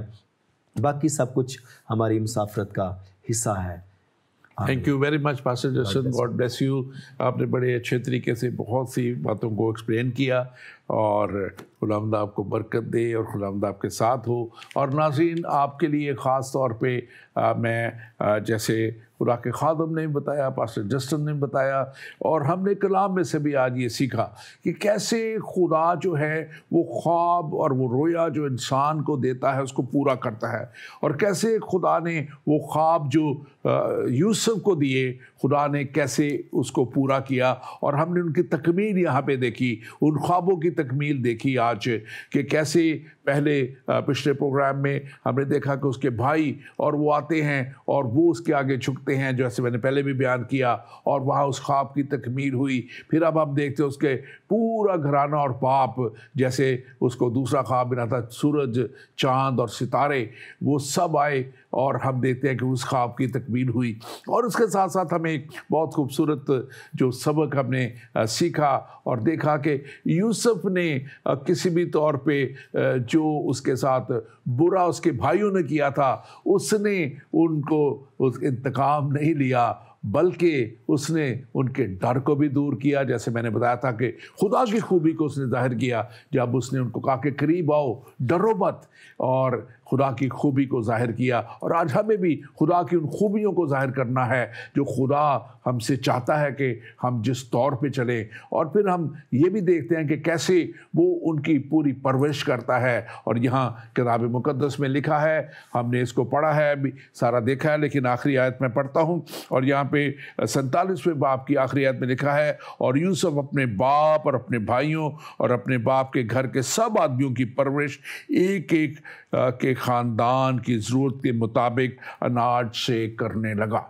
बाकी सब कुछ हमारी मुसाफरत का हिस्सा है। Thank you very much pastor Justin, God bless you. आपने बड़े अच्छे तरीके से बहुत सी बातों को एक्सप्लेन किया और खुदावंद आपको बरकत दे और खुदावंद आपके साथ हो। और नाज़रीन, आपके लिए ख़ास तौर पे मैं जैसे खुदा के खादम ने बताया, पास्टर जस्टिन ने बताया, और हमने कलाम में से भी आज ये सीखा कि कैसे खुदा जो है वो ख्वाब और वो रोया जो इंसान को देता है उसको पूरा करता है, और कैसे खुदा ने वो ख्वाब जो यूसुफ को दिए खुदा ने कैसे उसको पूरा किया, और हमने उनकी तकमील यहाँ पे देखी, उन ख्वाबों की तकमील देखी आज कि कैसे पहले पिछले प्रोग्राम में हमने देखा कि उसके भाई और वो आते हैं और वो उसके आगे झुकते हैं, जैसे मैंने पहले भी बयान किया, और वहाँ उस ख्वाब की तकमील हुई। फिर अब हम देखते हैं उसके पूरा घराना और बाप, जैसे उसको दूसरा ख्वाब मिला था, सूरज चांद और सितारे वो सब आए, और हम देखते हैं कि उस ख्वाब की तकमील हुई। और उसके साथ साथ हमें एक बहुत खूबसूरत जो सबक हमने सीखा और देखा कि यूसुफ ने किसी भी तौर पे जो उसके साथ बुरा उसके भाइयों ने किया था, उसने उनको उस इंतकाम नहीं लिया, बल्कि उसने उनके डर को भी दूर किया। जैसे मैंने बताया था कि खुदा की खूबी को उसने जाहिर किया जब उसने उनको कहा कि करीब आओ, डरो मत, और खुदा की खूबी को जाहिर किया। और आज हमें भी खुदा की उन खूबियों को जाहिर करना है जो खुदा हमसे चाहता है कि हम जिस तौर पे चलें। और फिर हम ये भी देखते हैं कि कैसे वो उनकी पूरी परवरिश करता है। और यहाँ किताब मुकद्दस में लिखा है, हमने इसको पढ़ा है अभी, सारा देखा है, लेकिन आखिरी आयत में पढ़ता हूँ, और यहाँ पे 47वें बाब की आखिरी आयत में लिखा है, और यूसुफ अपने बाप और अपने भाइयों और अपने बाप के घर के सब आदमियों की परवरिश एक एक के ख़ानदान की ज़रूरत के मुताबिक अनाज से करने लगा।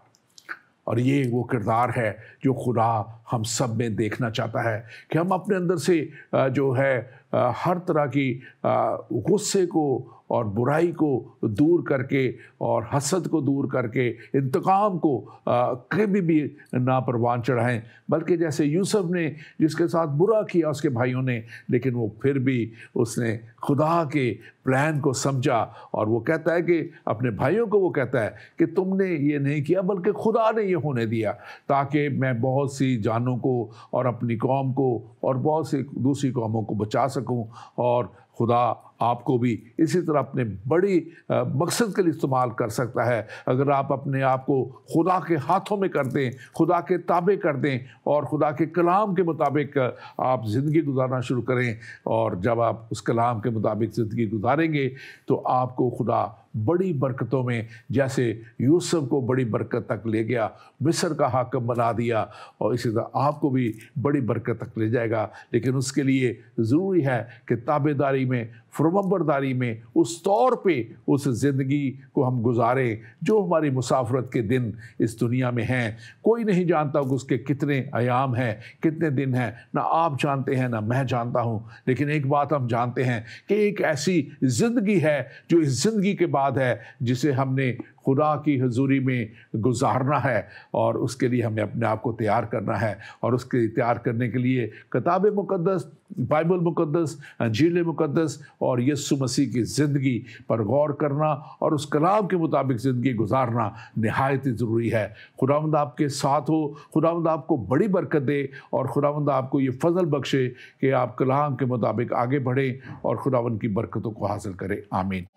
और ये वो किरदार है जो खुदा हम सब में देखना चाहता है कि हम अपने अंदर से जो है हर तरह की गुस्से को और बुराई को दूर करके और हसद को दूर करके इंतकाम को कभी भी ना परवान चढ़ाएं, बल्कि जैसे यूसुफ ने जिसके साथ बुरा किया उसके भाइयों ने, लेकिन वो फिर भी उसने खुदा के प्लान को समझा, और वो कहता है कि अपने भाइयों को वो कहता है कि तुमने ये नहीं किया बल्कि खुदा ने ये होने दिया, ताकि मैं बहुत सी जानों को और अपनी कौम को और बहुत सी दूसरी कौमों को बचा सकूं। और खुदा आपको भी इसी तरह अपने बड़ी मकसद के लिए इस्तेमाल कर सकता है। अगर आप अपने आप को खुदा के हाथों में कर दें, खुदा के ताबे कर दें और खुदा के कलाम के मुताबिक आप ज़िंदगी गुजारना शुरू करें, और जब आप उस कलाम के मुताबिक ज़िंदगी गुजारेंगे तो आपको खुदा बड़ी बरकतों में, जैसे यूसुफ को बड़ी बरकत तक ले गया, मिस्र का हाकिम बना दिया, और इसी तरह आपको भी बड़ी बरकत तक ले जाएगा। लेकिन उसके लिए ज़रूरी है कि ताबेदारी में, फरमाबरदारी में, उस तौर पे उस ज़िंदगी को हम गुजारें जो हमारी मुसाफरत के दिन इस दुनिया में हैं। कोई नहीं जानता कि उसके कितने अयाम हैं, कितने दिन हैं, ना आप जानते हैं ना मैं जानता हूँ। लेकिन एक बात हम जानते हैं कि एक ऐसी ज़िंदगी है जो इस ज़िंदगी के बाद है, जिसे हमने खुदा की हजूरी में गुजारना है, और उसके लिए हमें अपने आप को तैयार करना है। और उसके तैयार करने के लिए किताब मुकद्दस, बाइबल मुकद्दस, अंजील मुकद्दस और यीशु मसीह की ज़िंदगी पर गौर करना और उस कलाम के मुताबिक ज़िंदगी गुजारना निहायत ही ज़रूरी है। खुदावंद आपके साथ हो, खुदावंद आपको बड़ी बरकत दे, और खुदावंद आपको ये फजल बख्शे कि आप कलाम के मुताबिक आगे बढ़ें और खुदावंद की बरकतों को हासिल करें। आमीन।